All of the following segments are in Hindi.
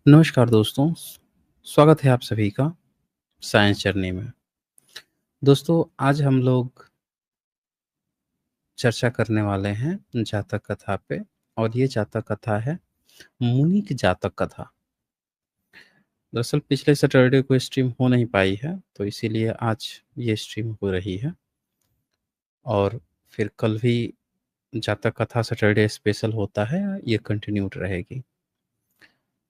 नमस्कार दोस्तों, स्वागत है आप सभी का साइंस जर्नी में। दोस्तों, आज हम लोग चर्चा करने वाले हैं जातक कथा पे और ये जातक कथा है मुनि की जातक कथा। दरअसल पिछले सैटरडे को स्ट्रीम हो नहीं पाई है, तो इसीलिए आज ये स्ट्रीम हो रही है और फिर कल भी जातक कथा सैटरडे स्पेशल होता है, ये कंटिन्यूड रहेगी।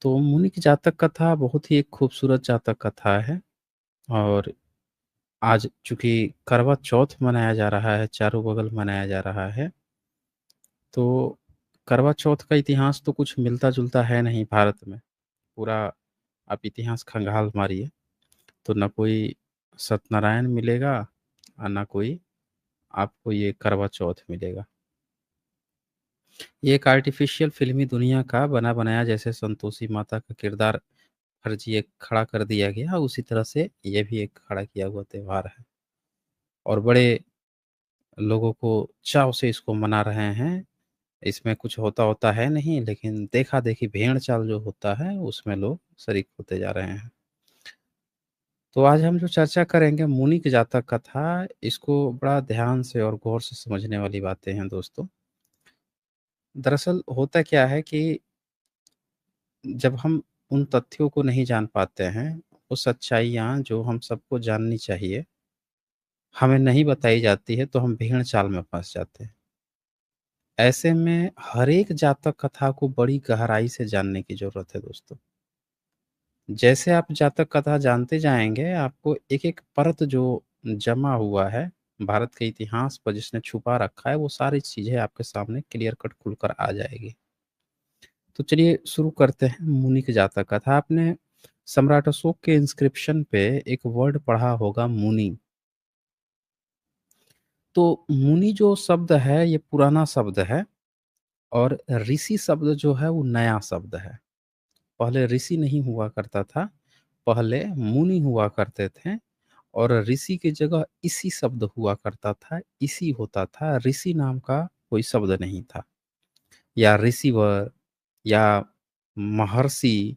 तो मुनि की जातक कथा बहुत ही एक खूबसूरत जातक कथा है और आज चूँकि करवा चौथ मनाया जा रहा है, चारों बगल मनाया जा रहा है, तो करवा चौथ का इतिहास तो कुछ मिलता-जुलता है नहीं भारत में। पूरा आप इतिहास खंगाल मारिए, तो ना कोई सत्यनारायण मिलेगा ना कोई आपको ये करवा चौथ मिलेगा। ये एक आर्टिफ़िशियल फ़िल्मी दुनिया का बना-बनाया जैसे संतोषी माता का किरदार फर्जी एक खड़ा कर दिया गया, उसी तरह से ये भी एक खड़ा किया हुआ त्योहार है और बड़े लोगों को चाव से इसको मना रहे हैं। इसमें कुछ होता-वोता है नहीं, लेकिन देखा-देखी भेड़-चाल जो होता है, उसमें लोग शरीक होते जा रहे हैं। तो आज हम जो चर्चा करेंगे मुनि की जातक कथा, इसको बड़ा ध्यान से और गौर से समझने वाली बातें हैं दोस्तों। दरअसल होता क्या है कि जब हम उन तथ्यों को नहीं जान पाते हैं, वो सच्चाइयाँ जो हम सबको जाननी चाहिए, हमें नहीं बताई जाती है, तो हम भेड़-चाल में फँस जाते हैं। ऐसे में हर एक जातक कथा को बड़ी गहराई से जानने की ज़रूरत है दोस्तों। जैसे आप जातक कथा जानते जाएँगे, आपको एक-एक परत जो जमा हुआ है, भारत के इतिहास पर जिसने छुपा रखा है, वो सारी चीज़ें आपके सामने क्लियर कट खुलकर आ जाएगी। तो चलिए शुरू करते हैं मुनि की जातक कथा। आपने सम्राट अशोक के इंस्क्रिप्शन पे एक वर्ड पढ़ा होगा मुनि। तो मुनि जो शब्द है, ये पुराना शब्द है और ऋषि शब्द जो है, वो नया शब्द है। पहले ऋषि नहीं हुआ करता था, पहले मुनि हुआ करते थे और ऋषि की जगह इसी शब्द हुआ करता था, इसी होता था, ऋषि नाम का कोई शब्द नहीं था या ऋषिवर या महर्षि,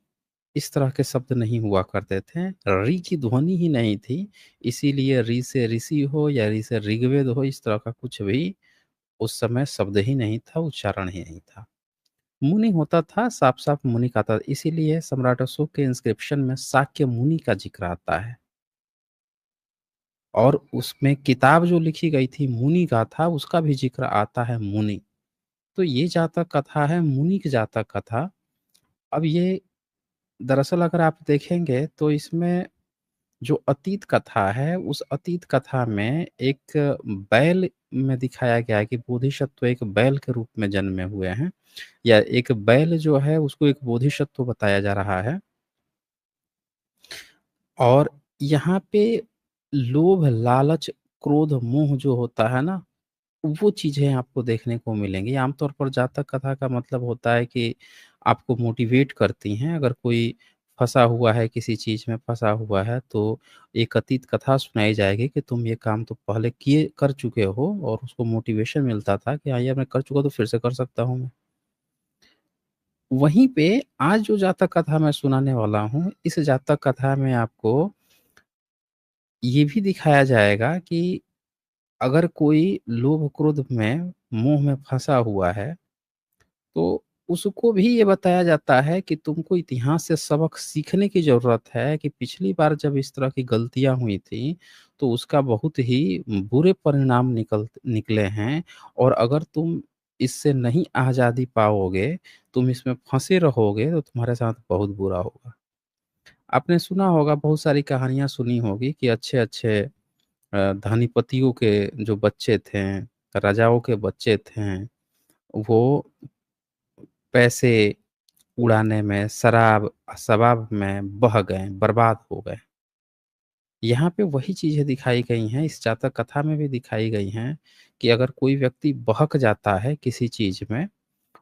इस तरह के शब्द नहीं हुआ करते थे। ऋ की ध्वनि ही नहीं थी, इसीलिए ऋ से ऋषि हो या ऋ से ऋग्वेद हो, इस तरह का कुछ भी उस समय शब्द ही नहीं था, उच्चारण ही नहीं था। मुनि होता था, साफ-साफ मुनि का था, इसीलिए सम्राट अशोक के इंस्क्रिप्शन में शाक्य मुनि का ज़िक्र आता है और उसमें किताब जो लिखी गई थी मुनि गाथा, उसका भी ज़िक्र आता है मुनि। तो ये जातक कथा है मुनि की जातक कथा। अब ये दरअसल अगर आप देखेंगे तो इसमें जो अतीत कथा है, उस अतीत कथा में एक बैल में दिखाया गया है कि बोधिसत्व एक बैल के रूप में जन्मे हुए हैं या एक बैल जो है उसको एक बोधिसत्व बताया जा रहा है। और यहाँ पे लोभ, लालच, क्रोध, मोह जो होता है ना, वो चीज़ें आपको देखने को मिलेंगी। आमतौर पर जातक कथा का मतलब होता है कि आपको मोटिवेट करती हैं। अगर कोई फँसा हुआ है, किसी चीज़ में फँसा हुआ है, तो एक अतीत कथा सुनाई जाएगी कि तुम ये काम तो पहले किए कर चुके हो और उसको मोटिवेशन मिलता था कि हाँ, यार मैं कर चुका तो फिर से कर सकता हूँ मैं। वहीं पे आज जो जातक कथा मैं सुनाने वाला हूँ, इस जातक कथा में आपको ये भी दिखाया जाएगा कि अगर कोई लोभ, क्रोध में, मोह में फँसा हुआ है, तो उसको भी ये बताया जाता है कि तुमको इतिहास से सबक सीखने की ज़रूरत है कि पिछली बार जब इस तरह की गलतियाँ हुई थी, तो उसका बहुत ही बुरे परिणाम निकले हैं और अगर तुम इससे नहीं आज़ादी पाओगे, तुम इसमें फँसे रहोगे, तो तुम्हारे साथ बहुत बुरा होगा। आपने सुना होगा, बहुत सारी कहानियाँ सुनी होगी कि अच्छे-अच्छे धनीपतियों के जो बच्चे थे, राजाओं के बच्चे थे, वो पैसे उड़ाने में, शराब-शबाब में बह गए, बर्बाद हो गए। यहाँ पे वही चीज़ें दिखाई गई हैं, इस जातक कथा में भी दिखाई गई हैं कि अगर कोई व्यक्ति बहक जाता है किसी चीज़ में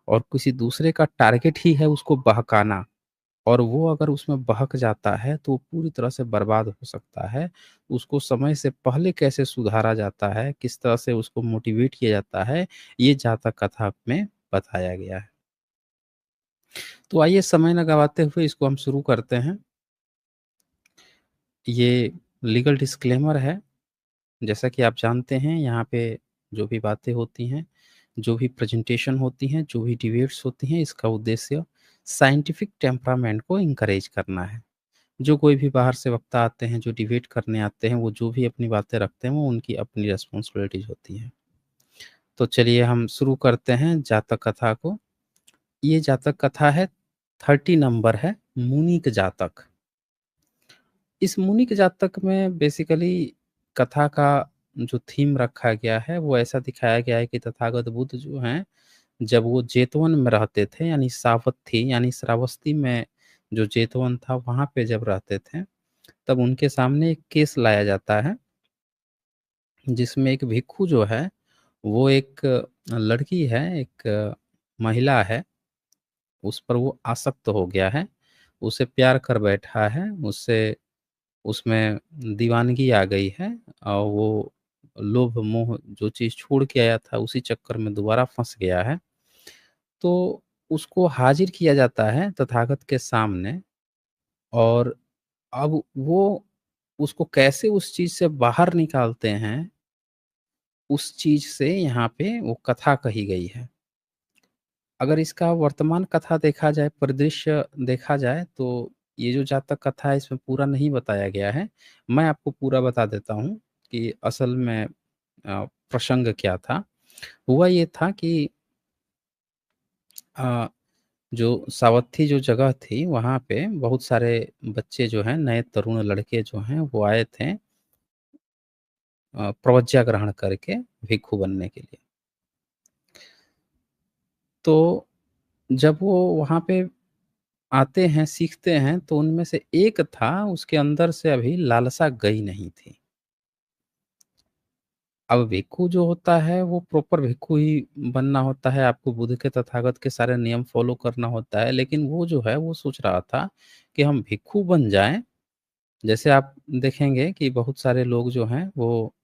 और किसी दूसरे का टारगेट ही है उसको बहकाना और वो अगर उसमें बहक जाता है, तो वो पूरी तरह से बर्बाद हो सकता है। उसको समय से पहले कैसे सुधारा जाता है, किस तरह से उसको मोटिवेट किया जाता है, ये जातक कथा में बताया गया है। तो आइए समय ना गँवाते हुए इसको हम शुरू करते हैं। ये लीगल डिस्क्लेमर है। जैसा कि आप जानते हैं यहाँ पे जो भी बातें होती हैं, जो भी प्रेज़ेंटेशन होती हैं, जो भी डिबेट्स होती हैं, इसका उद्देश्य साइंटिफ़िक टेम्परामेंट को एनकरेज करना है। जो कोई भी बाहर से वक्ता आते हैं, जो डिबेट करने आते हैं, वो जो भी अपनी बातें रखते हैं, वो उनकी अपनी रिस्पॉन्सिबिलिटीज़ होती हैं। तो चलिए हम शुरू करते हैं जातक कथा को। ये जातक कथा है 30 नंबर है, मुनीक जातक। इस मुनि के जातक में बेसिकली कथा का जो थीम रखा गया है, वो ऐसा दिखाया गया है कि तथागत बुद्ध जो हैं, जब वो जेतवन में रहते थे यानी सावत्थी यानी श्रावस्ती में जो जेतवन था, वहाँ पे जब रहते थे, तब उनके सामने एक केस लाया जाता है, जिसमें एक भिक्षु जो है, वो एक लड़की है, एक महिला है, उस पर वो आसक्त हो गया है, उसे प्यार कर बैठा है, उससे उसमें दीवानगी आ गई है और वो लोभ मोह जो चीज़ छोड़ के आया था उसी चक्कर में दोबारा फँस गया है। तो उसको हाज़िर किया जाता है तथागत के सामने और अब वो उसको कैसे उस चीज़ से बाहर निकालते हैं, उस चीज़ से यहाँ पे वो कथा कही गई है। अगर इसका वर्तमान कथा देखा जाए, परिदृश्य देखा जाए तो ये जो जातक कथा है इसमें पूरा नहीं बताया गया है। मैं आपको पूरा बता देता हूँ कि असल में प्रसंग क्या था। हुआ ये था कि अ, जो सावत्थी जो जगह थी वहाँ पे बहुत सारे बच्चे जो हैं, नए तरुण लड़के जो हैं वो आए थे प्रवज्ञा ग्रहण करके भिक्षु बनने के लिए। तो जब वो वहाँ पे आते हैं, सीखते हैं, तो उनमें से एक था, उसके अंदर से अभी लालसा गई नहीं थी। अब भिक्षु जो होता है, वो प्रॉपर भिक्षु ही बनना होता है, आपको बुद्ध के, तथागत के सारे नियम फ़ॉलो करना होता है, लेकिन वो जो है, वो सोच रहा था कि हम भिक्षु बन जाएँ। जैसे आप देखेंगे कि बहुत सारे लोग जो हैं, वो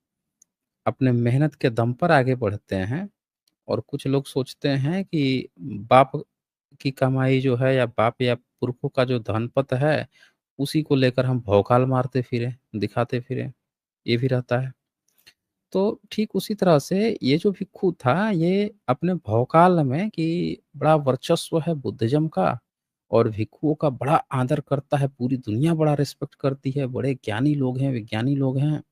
अपने मेहनत के दम पर आगे बढ़ते हैं और कुछ लोग सोचते हैं कि बाप की कमाई जो है या बाप या पुरखों का जो धन-पत है, उसी को लेकर हम भौकाल मारते फिरें, दिखाते फिरें, ये भी रहता है। तो ठीक उसी तरह से ये जो भिक्षु था, ये अपने भौकाल में कि बड़ा वर्चस्व है बुद्धिज़्म का और भिक्षुओं का बड़ा आदर करता है, पूरी दुनिया बड़ा रिस्पेक्ट करती है, बड़े ज्ञानी लोग हैं, विज्ञानी लोग हैं।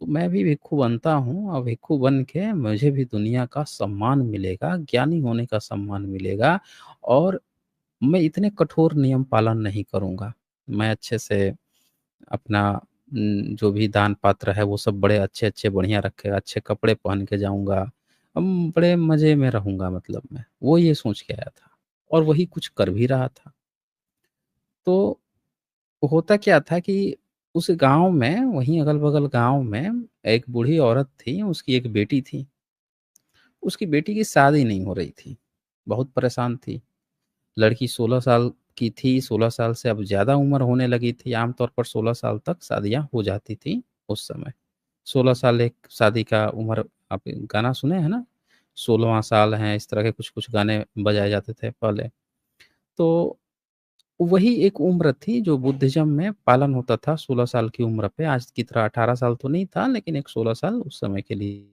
तो मैं भी भिक्षु बनता हूँ और भिक्षु बन के मुझे भी दुनिया का सम्मान मिलेगा, ज्ञानी होने का सम्मान मिलेगा और मैं इतने कठोर नियम पालन नहीं करूँगा। मैं अच्छे से अपना जो भी दान पात्र है वो सब बड़े अच्छे-अच्छे बढ़िया रखेगा, अच्छे कपड़े पहन के जाऊँगा। बड़े मज़े में रहूँगा मतलब मैं। वो ये सोच के आया था और वही कुछ कर भी रहा था। तो होता क्या था कि उस गाँव में वहीं अगल-बगल गाँव में एक बूढ़ी औरत थी, उसकी एक बेटी थी। उसकी बेटी की शादी नहीं हो रही थी, बहुत परेशान थी। लड़की 16 साल की थी, 16 साल से अब ज़्यादा उम्र होने लगी थी, आम तौर पर 16 साल तक शादियाँ हो जाती थी उस समय। 16 साल एक शादी का उम्र आप गाना सुने हैं ना? 16वाँ साल है, इस तरह के कुछ-कुछ गाने बजाए जाते थे पहले। तो वही एक उम्र थी जो बुद्धिज़्म में पालन होता था 16 साल की उम्र पे, आज की तरह 18 साल तो नहीं था लेकिन एक 16 साल उस समय के लिए।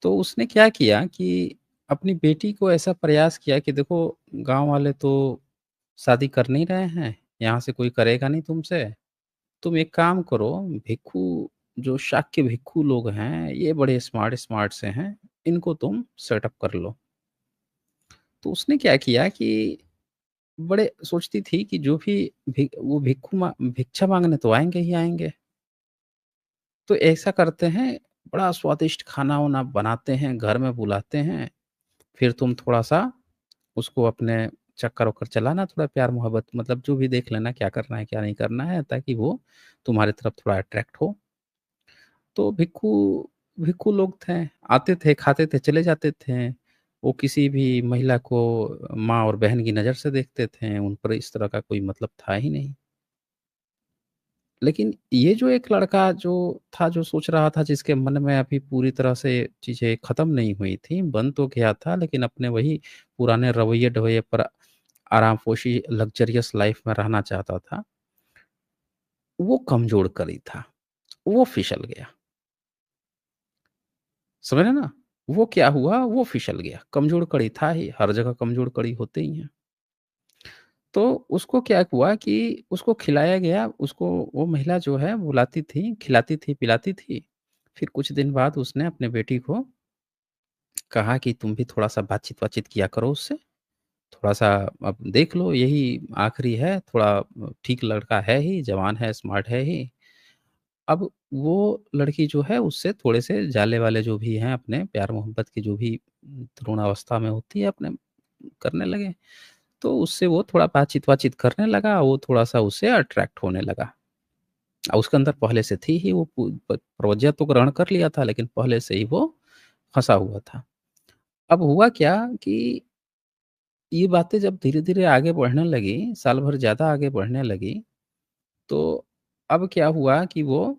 तो उसने क्या किया कि अपनी बेटी को ऐसा प्रयास किया कि देखो गाँव वाले तो शादी कर नहीं रहे हैं, यहाँ से कोई करेगा नहीं तुमसे। तुम एक काम करो, भिक्षु जो शाक्य भिक्षु लोग हैं, ये बड़े स्मार्ट-स्मार्ट से हैं, इनको तुम सेटअप कर लो। तो उसने क्या किया कि बड़े सोचती थी कि जो भी वो भिक्षा माँगने तो आएँगे ही आएँगे। तो ऐसा करते हैं, बड़ा स्वादिष्ट खाना-वाना बनाते हैं, घर में बुलाते हैं, फिर तुम थोड़ा-सा उसको अपने चक्कर-वक्कर चलाना, थोड़ा प्यार-मोहब्बत मतलब जो भी देख लेना क्या करना है, क्या नहीं करना है, ताकि वो तुम्हारी तरफ थोड़ा अट्रैक्ट हो। तो भिक्षु भिक्षु लोग थे, आते थे, खाते थे, चले जाते थे। वो किसी भी महिला को माँ और बहन की नज़र से देखते थे, उन पर इस तरह का कोई मतलब था ही नहीं। लेकिन ये जो एक लड़का जो था, जो सोच रहा था, जिसके मन में अभी पूरी तरह से चीज़ें ख़त्म नहीं हुई थी, बन तो गया था लेकिन अपने वही पुराने रवैये-ढवैये पर आराम-फ़ोशी लग्ज़रियस लाइफ़ में रहना चाहता था, वो कमज़ोर कड़ी था, वो फिसल गया। समझ रहे हैं ना? वो क्या हुआ, वो फिसल गया, कमज़ोर कड़ी था ही, हर जगह कमज़ोर कड़ी होते ही हैं। तो उसको क्या हुआ कि उसको खिलाया गया, उसको वो महिला जो है बुलाती थी, खिलाती थी, पिलाती थी। फिर कुछ दिन बाद उसने अपने बेटी को कहा कि तुम भी थोड़ा-सा बातचीत-वातचीत किया करो उससे, थोड़ा-सा अब देख लो यही आखिरी है, थोड़ा ठीक लड़का है ही, जवान है, स्मार्ट है ही। अब वो लड़की जो है उससे थोड़े से जाले-वाले जो भी हैं अपने प्यार-मोहब्बत की जो भी तरुणावस्था में होती है अपने करने लगे। तो उससे वो थोड़ा बातचीत-वातचीत करने लगा, वो थोड़ा-सा उससे अट्रैक्ट होने लगा। उसके अंदर पहले से थी ही वो प्रवज्ञा तो ग्रहण कर लिया था लेकिन पहले से ही वो फँसा हुआ था। अब हुआ क्या कि ये बातें जब धीरे-धीरे आगे बढ़ने लगी, साल भर ज़्यादा आगे बढ़ने लगी, तो अब क्या हुआ कि वो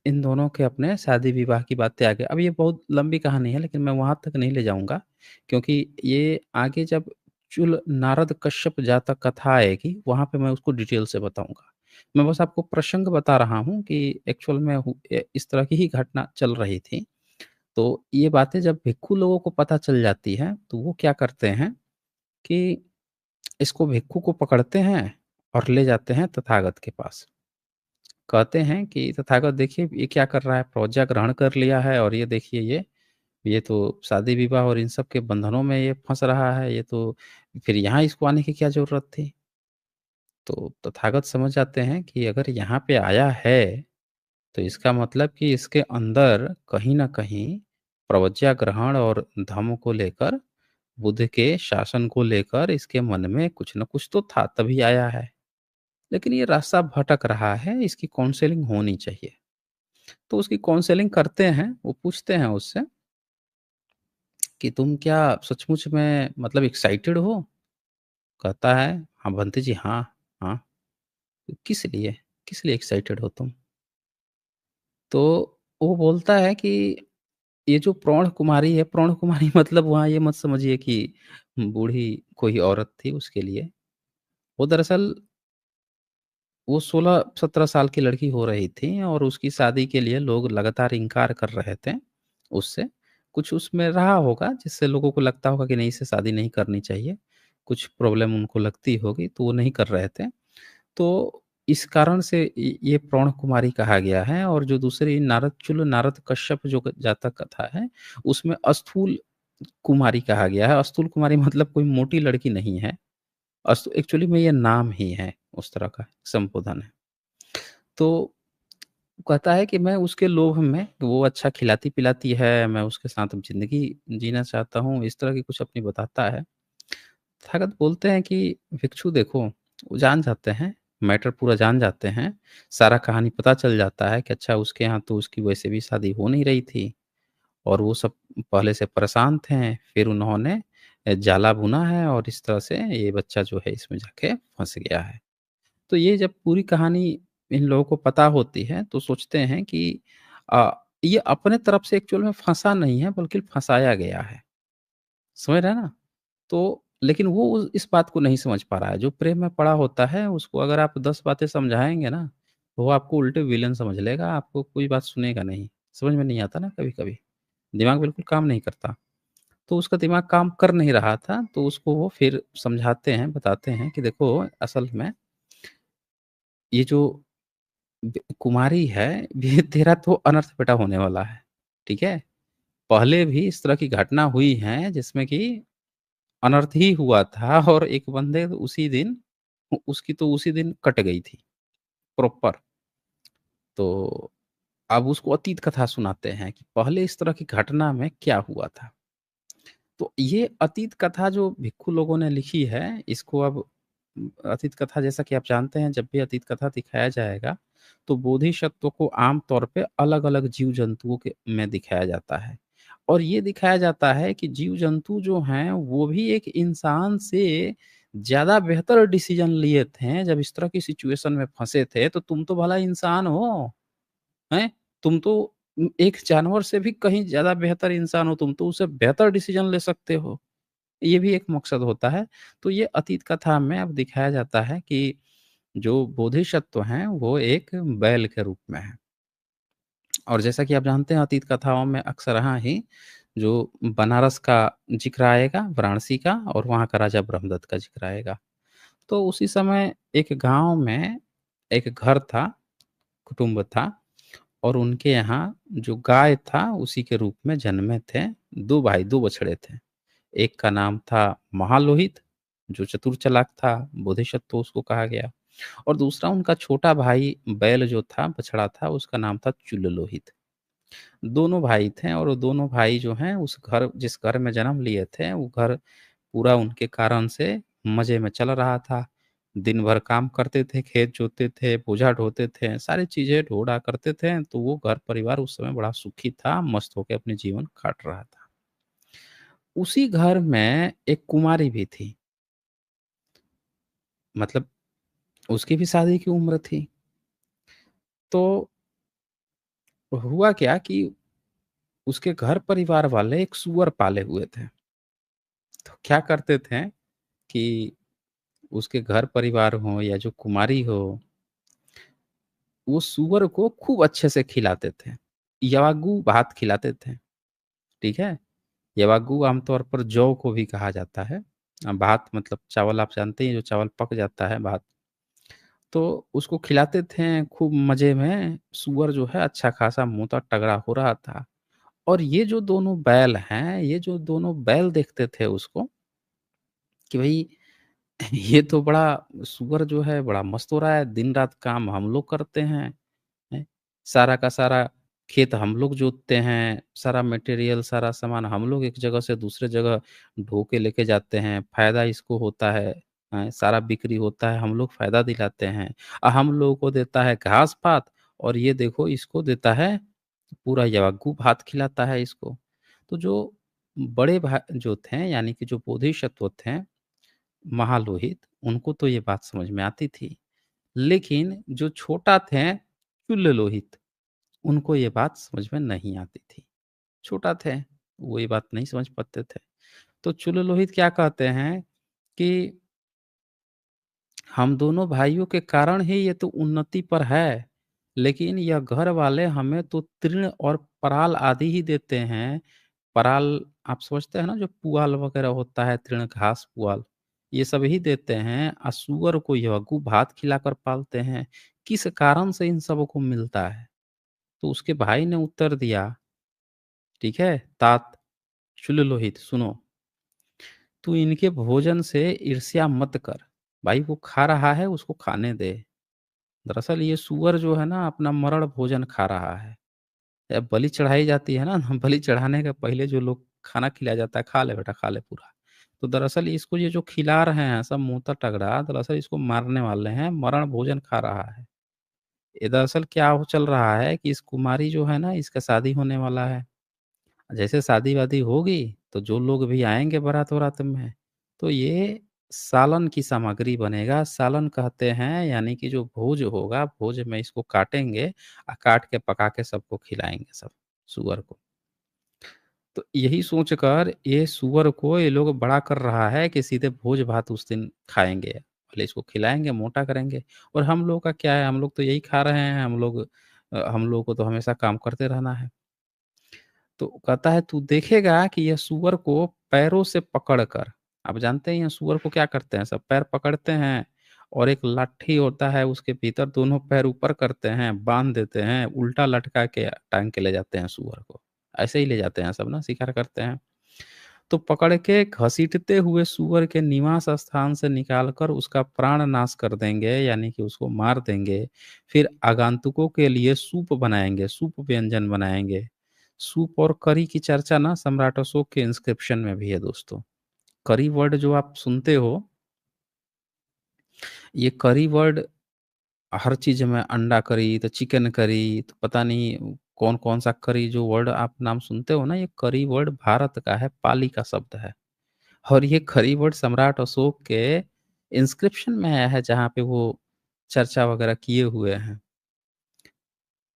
इन दोनों के अपने शादी-विवाह की बातें आ गई। अब ये बहुत लंबी कहानी है लेकिन मैं वहाँ तक नहीं ले जाऊँगा, क्योंकि ये आगे जब चूल नारद कश्यप जातक कथा आएगी, वहाँ पे मैं उसको डिटेल से बताऊँगा। मैं बस आपको प्रसंग बता रहा हूँ कि एक्चुअल में इस तरह की ही घटना चल रही थी। तो ये बातें जब भिक्षु लोगों को पता चल जाती हैं, तो वो क्या करते हैं कि इसको भिक्षु को पकड़ते हैं और ले जाते हैं तथागत के पास। कहते हैं कि तथागत देखिए ये क्या कर रहा है, प्रज्ञा ग्रहण कर लिया है और ये देखिए ये तो शादी-विवाह और इन सब के बंधनों में ये फँस रहा है, ये तो फिर यहाँ इसको आने की क्या ज़रूरत थी? तो तथागत समझ जाते हैं कि अगर यहाँ पे आया है, तो इसका मतलब कि इसके अंदर कहीं न कहीं प्रज्ञा ग्रहण और धम्म को लेकर, बुद्ध के शासन को लेकर इसके मन में कुछ न कुछ तो था, तभी आया है। लेकिन ये रास्ता भटक रहा है, इसकी काउंसलिंग होनी चाहिए। तो उसकी काउंसलिंग करते हैं, वो पूछते हैं उससे कि तुम क्या सचमुच में मतलब एक्साइटेड हो? कहता है, हाँ, बंटी जी हाँ, हाँ। किस लिए? किस लिए एक्साइटेड हो तुम? तो वो बोलता है कि ये जो प्रण कुमारी है, प्रण कुमारी मतलब वहाँ ये मत समझिए कि बूढ़ी कोई औरत थी उसके लिए। वो दरअसल वो 16-17 साल की लड़की हो रही थी और उसकी शादी के लिए लोग लगातार इनकार कर रहे थे उससे। कुछ उसमें रहा होगा जिससे लोगों को लगता होगा कि नहीं इससे शादी नहीं करनी चाहिए। कुछ प्रॉब्लम उनको लगती होगी तो वो नहीं कर रहे थे। तो इस कारण से ये प्रण कुमारी कहा गया है और जो दूसरी नारद कश्यप जो जातक कथा है, उसमें स्थूल कुमारी कहा गया है। स्थूल कुमारी मतलब कोई मोटी लड़की नहीं है। एक्चुअली में ये नाम ही है, उस तरह का संबोधन है। तो कहता है कि मैं उसके लोभ में वो अच्छा खिलाती-पिलाती है, मैं उसके साथ अब ज़िंदगी जीना चाहता हूँ, इस तरह की कुछ अपनी बताता है। तथागत बोलते हैं कि भिक्षु देखो, वो जान जाते हैं, मैटर पूरा जान जाते हैं, सारा कहानी पता चल जाता है कि अच्छा उसके यहाँ तो उसकी वैसे भी शादी हो नहीं रही थी और वो सब पहले से परेशान थे, फिर उन्होंने जाला बुना है और इस तरह से ये बच्चा जो है इसमें जाके फँस गया है। तो ये जब पूरी कहानी इन लोगों को पता होती है, तो सोचते हैं कि अ, ये अपने तरफ से एक्चुअल में फँसा नहीं है, बल्कि फँसाया गया है। समझ रहे हैं ना? तो लेकिन वो इस बात को नहीं समझ पा रहा है। जो प्रेम में पड़ा होता है, उसको अगर आप 10 बातें समझाएँगे ना, तो वो आपको उल्टे विलेन समझ लेगा, आपको कोई बात सुनेगा नहीं। समझ में नहीं आता ना कभी-कभी, दिमाग बिल्कुल काम नहीं करता। तो उसका दिमाग काम कर नहीं रहा था, तो उसको वो फिर समझाते हैं, बताते हैं कि देखो असल में ये जो कुमारी है, ये तेरा तो अनर्थ बेटा होने वाला है, ठीक है? पहले भी इस तरह की घटना हुई हैं जिसमें कि अनर्थ ही हुआ था और एक बंदे उसी दिन उसकी तो उसी दिन कट गई थी, प्रॉपर। तो अब उसको अतीत कथा सुनाते हैं कि पहले इस तरह की घटना में क्या हुआ था। तो ये अतीत कथा जो भिक्षु लोगों ने लिखी है, इसको अब अतीत कथा जैसा कि आप जानते हैं जब भी अतीत कथा दिखाया जाएगा, तो बोधिसत्व को आम तौर पे अलग-अलग जीव-जंतुओं के में दिखाया जाता है। और ये दिखाया जाता है कि जीव-जंतु जो हैं, वो भी एक इंसान से ज़्यादा बेहतर डिसीज़न लिए थे, जब इस तरह की सिचुएशन में फँसे थे, तो तुम तो भला इंसान हो, हैं? तुम तो एक जानवर से भी कहीं ज़्यादा बेहतर इंसान हो, तुम तो उससे बेहतर डिसीज़न ले सकते हो। ये भी एक मकसद होता है। तो ये अतीत कथा में अब दिखाया जाता है कि जो बोधिसत्व हैं, वो एक बैल के रूप में हैं। और जैसा कि आप जानते हैं अतीत कथाओं में अक्सर हाँ ही जो बनारस का ज़िक्र आएगा, वाराणसी का और वहाँ का राजा ब्रह्मदत्त का ज़िक्र आएगा। तो उसी समय एक गाँव में एक घर था, कुटुंब था और उनके यहाँ जो गाय था उसी के रूप में जन्मे थे 2 भाई, 2 बछड़े थे। एक का नाम था महालोहित, जो चतुर चालाक था, बोधिसत्व उसको कहा गया और दूसरा उनका छोटा भाई बैल जो था, बछड़ा था, उसका नाम था चूललोहित। दोनों भाई थे और वो दोनों भाई जो हैं उस घर जिस घर में जन्म लिए थे, वो घर पूरा उनके कारण से मज़े में चल रहा था। दिन भर काम करते थे, खेत जोतते थे, बोझा ढोते थे, सारी चीज़ें ढो-ढा करते थे, तो वो घर परिवार उस समय बड़ा सुखी था, मस्त होके अपने जीवन काट रहा था। उसी घर में एक कुमारी भी थी, मतलब उसकी भी शादी की उम्र थी। तो हुआ क्या कि उसके घर परिवार वाले एक सूअर पाले हुए थे। तो क्या करते थे कि उसके घर परिवार हो या जो कुमारी हो, वो सूअर को खूब अच्छे से खिलाते थे। यवागू भात खिलाते थे, ठीक है? यवागू आमतौर पर जौ को भी कहा जाता है। भात मतलब चावल आप जानते ही हैं, जो चावल पक जाता है भात। तो उसको खिलाते थे खूब मज़े में, सूअर जो है अच्छा खासा मोटा तगड़ा हो रहा था। और ये जो दोनों बैल हैं, ये जो दोनों बैल देखते थे उसको कि भई ये तो बड़ा सुअर जो है बड़ा मस्त हो रहा है, दिन-रात काम हम लोग करते हैं? सारा का सारा खेत हम लोग जोतते हैं, सारा मटेरियल, सारा सामान हम लोग एक जगह से दूसरे जगह ढो के लेके जाते हैं, फ़ायदा इसको होता है, सारा बिक्री होता है, हम लोग फ़ायदा दिलाते हैं। हम लोगों को देता है घास-पात और ये देखो इसको देता है पूरा यवगु भात खिलाता है इसको। तो जो बड़े जो थे यानी कि जो बोधिसत्व थे महालोहित, उनको तो ये बात समझ में आती थी। लेकिन जो छोटा थे चूल्यलोहित, उनको ये बात समझ में नहीं आती थी। छोटा थे, वो ये बात नहीं समझ पाते थे। तो चूल्यलोहित क्या कहते हैं कि हम दोनों भाइयों के कारण ही ये तो उन्नति पर है, लेकिन यह घर वाले हमें तो तृण और पराल आदि ही देते हैं। पराल आप समझते हैं ना जो पुआल वगैरह होता है, तृण घास पुआल, ये सब ही देते हैं। सूअर को यज्ञ भात खिलाकर पालते हैं। किस कारण से इन सबको मिलता है? तो उसके भाई ने उत्तर दिया, ठीक है? तात शूललोहित सुनो, तू इनके भोजन से ईर्ष्या मत कर। भाई वो खा रहा है उसको खाने दे। दरअसल ये सूअर जो है ना अपना मरण भोजन खा रहा है। जब बलि चढ़ाई जाती है ना, बलि चढ़ाने के पहले जो लोग खाना खिलाया जाता है, खा ले बेटा खा ले पूरा। तो दरअसल इसको ये जो खिला रहे हैं सब मोटा-तगड़ा, दरअसल इसको मारने वाले हैं, मरण भोजन खा रहा है। ये दरअसल क्या हो चल रहा है कि इस कुमारी जो है ना इसका शादी होने वाला है। जैसे शादी-वादी होगी, तो जो लोग भी आएँगे बारात-वारात में, तो ये सालन की सामग्री बनेगा। सालन कहते हैं यानी कि जो भोज होगा, भोज में इसको काटेंगे काट के पका के सबको खिलाएँगे सब, सूअर को। तो यही सोचकर ये सूअर को ये लोग बड़ा कर रहा है कि सीधे भोज-भात उस दिन खाएँगे। पहले इसको खिलाएँगे, मोटा करेंगे और हम लोग का क्या है, हम लोग तो यही खा रहे हैं, हम लोगों को तो हमेशा काम करते रहना है। तो कहता है तू देखेगा कि यह सूअर को पैरों से पकड़कर आप जानते ही हैं सूअर को क्या करते हैं सब पैर पकड़ते हैं और एक लाठी होता है उसके भीतर दोनों पैर ऊपर करते हैं, बाँध देते हैं, उल्टा लटका के टाँग के ले जाते हैं सूअर को। ऐसे ही ले जाते हैं सब ना शिकार करते हैं। तो पकड़ के घसीटते हुए सूअर के निवास स्थान से निकाल कर उसका प्राण नाश कर देंगे यानी कि उसको मार देंगे। फिर आगंतुकों के लिए सूप बनाएँगे, सूप व्यंजन बनाएँगे। सूप और करी की चर्चा ना सम्राट अशोक के इंस्क्रिप्शन में भी है दोस्तों। करी वर्ड जो आप सुनते हो, ये करी वर्ड हर चीज़ में अंडा करी, तो चिकन करी, तो पता नहीं कौन-कौन सा करी जो वर्ड आप नाम सुनते हो ना, ये करी वर्ड भारत का है, पाली का शब्द है। और ये करी वर्ड सम्राट अशोक के इंस्क्रिप्शन में आया है, जहाँ पे वो चर्चा वगैरह किए हुए हैं।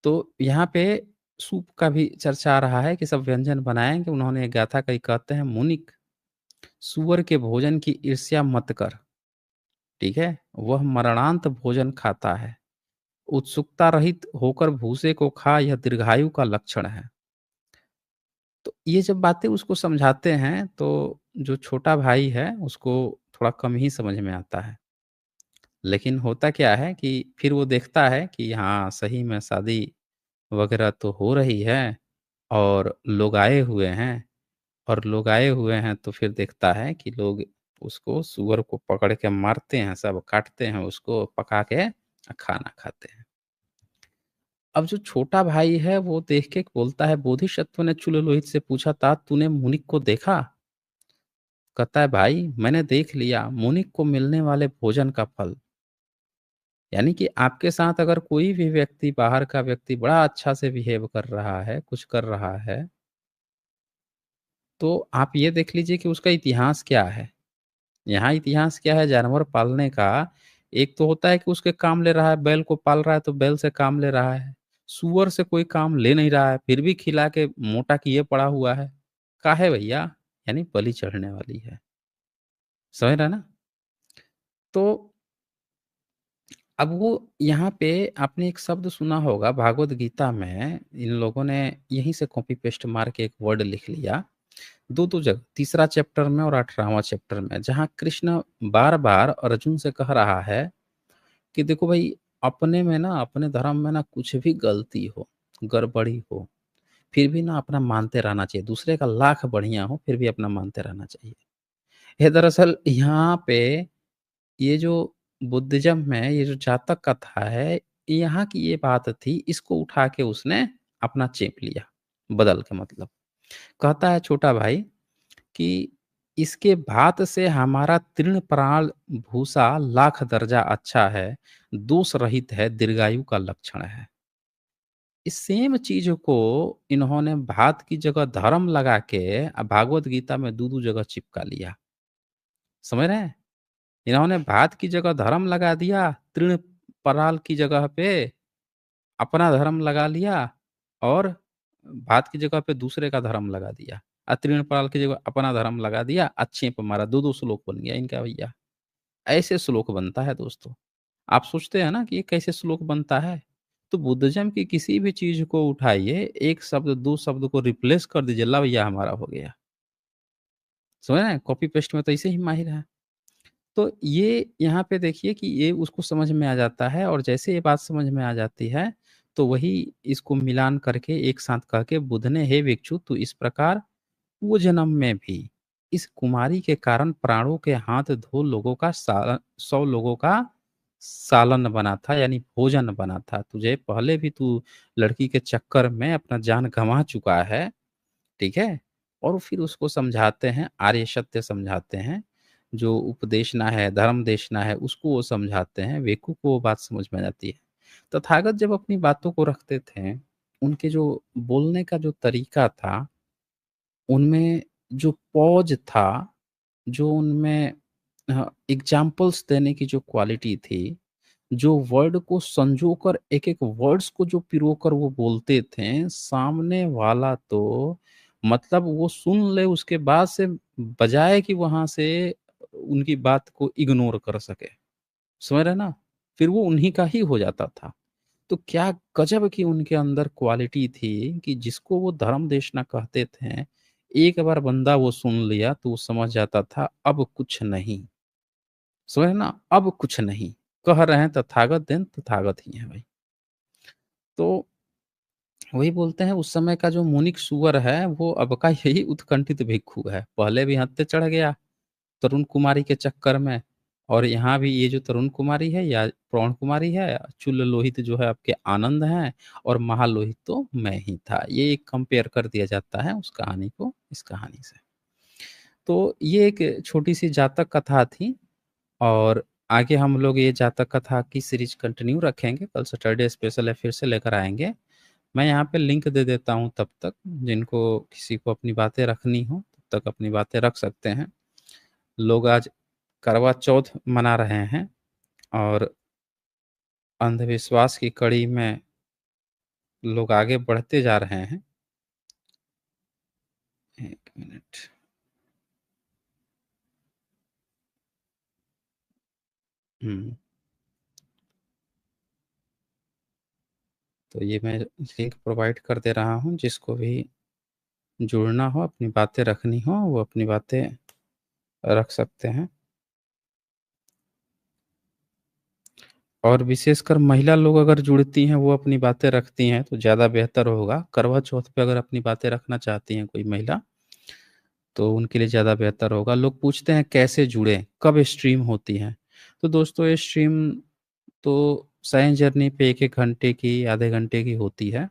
तो यहाँ पे सूप का भी चर्चा आ रहा है कि सब व्यंजन बनाएँगे। उन्होंने एक गाथा कही कहते हैं मुनिक सूअर के भोजन की ईर्ष्या मत कर, ठीक है? वह मरणांत भोजन खाता है। उत्सुकता रहित होकर भूसे को खा, यह दीर्घायु का लक्षण है। तो ये जब बातें उसको समझाते हैं, तो जो छोटा भाई है, उसको थोड़ा कम ही समझ में आता है। लेकिन होता क्या है कि फिर वो देखता है कि हाँ, सही में शादी वगैरह तो हो रही है और लोग आए हुए हैं, और लोग आए हुए हैं तो फिर देखता है कि लोग उसको सूअर को पकड़ के मारते हैं, सब काटते हैं, उसको पका के खाना खाते हैं। अब जो छोटा भाई है वो देख के बोलता है, बोधिसत्व ने चुललोहित से पूछा, तात तूने मुनिक को देखा? कहता है, भाई मैंने देख लिया मुनिक को मिलने वाले भोजन का फल। यानी कि आपके साथ अगर कोई भी व्यक्ति, बाहर का व्यक्ति बड़ा अच्छा से बिहेव कर रहा है, कुछ कर रहा है, तो आप ये देख लीजिए कि उसका इतिहास क्या है। यहाँ इतिहास क्या है जानवर पालने का। एक तो होता है कि उसके काम ले रहा है, बैल को पाल रहा है तो बैल से काम ले रहा है। सूअर से कोई काम ले नहीं रहा है, फिर भी खिला के मोटा किए पड़ा हुआ है। काहे भैया? यानी बलि चढ़ने वाली है। समझ रहे हैं ना? तो अब वो यहाँ पे आपने एक शब्द सुना होगा भागवत गीता में, इन लोगों ने यहीं से कॉपी पेस्ट मार के एक वर्ड लिख लिया। 2-2 जगह, तीसरा चैप्टर में और 18वां चैप्टर में, जहाँ कृष्ण बार-बार अर्जुन से कह रहा है कि देखो भाई, अपने में ना, अपने धर्म में ना कुछ भी गलती हो, गड़बड़ी हो, फिर भी ना अपना मानते रहना चाहिए। दूसरे का लाख बढ़िया हो, फिर भी अपना मानते रहना चाहिए। ये दरअसल यहाँ पे ये जो बुद्धिज़्म में ये जो जातक कथा है, यहाँ की ये बात थी, इसको उठा के उसने अपना चेप लिया, बदल के मतलब। कहता है छोटा भाई कि इसके भात से हमारा तृण प्राण भूसा लाख दर्जा अच्छा है, दोष रहित है, दीर्घायु का लक्षण है। इस सेम चीज़ को इन्होंने भात की जगह धर्म लगा के भागवत गीता में 2-2 जगह चिपका लिया। समझ रहे हैं? इन्होंने भात की जगह धर्म लगा दिया, तृण पराल की जगह पे अपना धर्म लगा लिया, और भात की जगह पे दूसरे का धर्म लगा दिया। तृण पराल की जगह अपना धर्म लगा दिया, छेप मारा, 2-2 श्लोक बन गया इनका भैया। ऐसे श्लोक बनता है दोस्तों। आप सोचते हैं ना कि ये कैसे श्लोक बनता है? तो बुद्धिज़्म की किसी भी चीज़ को उठाइए, 1 शब्द 2 शब्द को रिप्लेस कर दीजिए, ला भैया हमारा हो गया। समझ रहे हैं? कॉपी पेस्ट में तो ऐसे ही माहिर हैं। तो ये यहाँ पे देखिए कि ये उसको समझ में आ जाता है, और जैसे ये बात समझ में आ जाती है, तो वही इसको मिलान करके एक साथ कह के, बुध ने, हे भिक्षु, तू इस प्रकार पूर्व जन्म में भी इस कुमारी के कारण प्राणों के हाथ धो लोगों का 100 लोगों का सालन बना था, यानी भोजन बना था। तुझे पहले भी तू लड़की के चक्कर में अपना जान गँवा चुका है। ठीक है? और फिर उसको समझाते हैं, आर्य सत्य समझाते हैं, जो उपदेशना है, धर्म देशना है, उसको वो समझाते हैं, वेकुँ को वो बात समझ में आ जाती है। तथागत जब अपनी बातों को रखते थे, उनके जो बोलने का जो तरीका था, उनमें जो पॉज़ था, जो उनमें एग्ज़ाम्पल्स देने की जो क्वालिटी थी, जो वर्ड को संजोकर एक-एक वर्ड्स को जो पिरोकर वो बोलते थे, सामने वाला तो मतलब वो सुन ले, उसके बाद से बजाए कि वहाँ से उनकी बात को इग्नोर कर सके। समझ रहे हैं ना? फिर वो उन्हीं का ही हो जाता था। तो क्या गज़ब की उनके अंदर क्वालिटी थी कि जिसको वो धर्म देशना कहते थे, एक बार बंदा वो सुन लिया तो वो समझ जाता था अब कुछ नहीं। समझ रहे हैं ना? अब कुछ नहीं। कह रहे हैं तथागत देन तथागत ही हैं भाई। तो वही बोलते हैं, उस समय का जो मुनिक सूअर है वो अब का यही उत्कंठित भिक्षु है। पहले भी हत्थे चढ़ गया तरुण कुमारी के चक्कर में, और यहाँ भी ये जो तरुण कुमारी है या पवन कुमारी है, चूल लोहित जो है आपके आनंद हैं, और महालोहित तो मैं ही था। ये एक कंपेयर कर दिया जाता है उस कहानी को इस कहानी से। तो ये एक छोटी-सी जातक कथा थी, और आगे हम लोग ये जातक कथा की सीरीज़ कंटिन्यू रखेंगे। कल सैटरडे स्पेशल है, फिर से लेकर आएँगे। मैं यहाँ पे लिंक दे देता हूँ तब तक, जिनको किसी को अपनी बातें रखनी हो, तब तक अपनी बातें रख सकते हैं। लोग आज करवा चौथ मना रहे हैं, और अंधविश्वास की कड़ी में लोग आगे बढ़ते जा रहे हैं। 1 मिनट। हुँ। तो ये मैं लिंक प्रोवाइड कर दे रहा हूँ, जिसको भी जुड़ना हो, अपनी बातें रखनी हो, वो अपनी बातें रख सकते हैं। और विशेषकर महिला लोग अगर जुड़ती हैं, वो अपनी बातें रखती हैं, तो ज़्यादा बेहतर होगा। करवा चौथ पे अगर अपनी बातें रखना चाहती हैं कोई महिला, तो उनके लिए ज़्यादा बेहतर होगा। लोग पूछते हैं कैसे जुड़ें, कब स्ट्रीम होती है? तो दोस्तों ये स्ट्रीम तो साइंस जर्नी पे 1-1 घंटे की, आधे घंटे की होती है।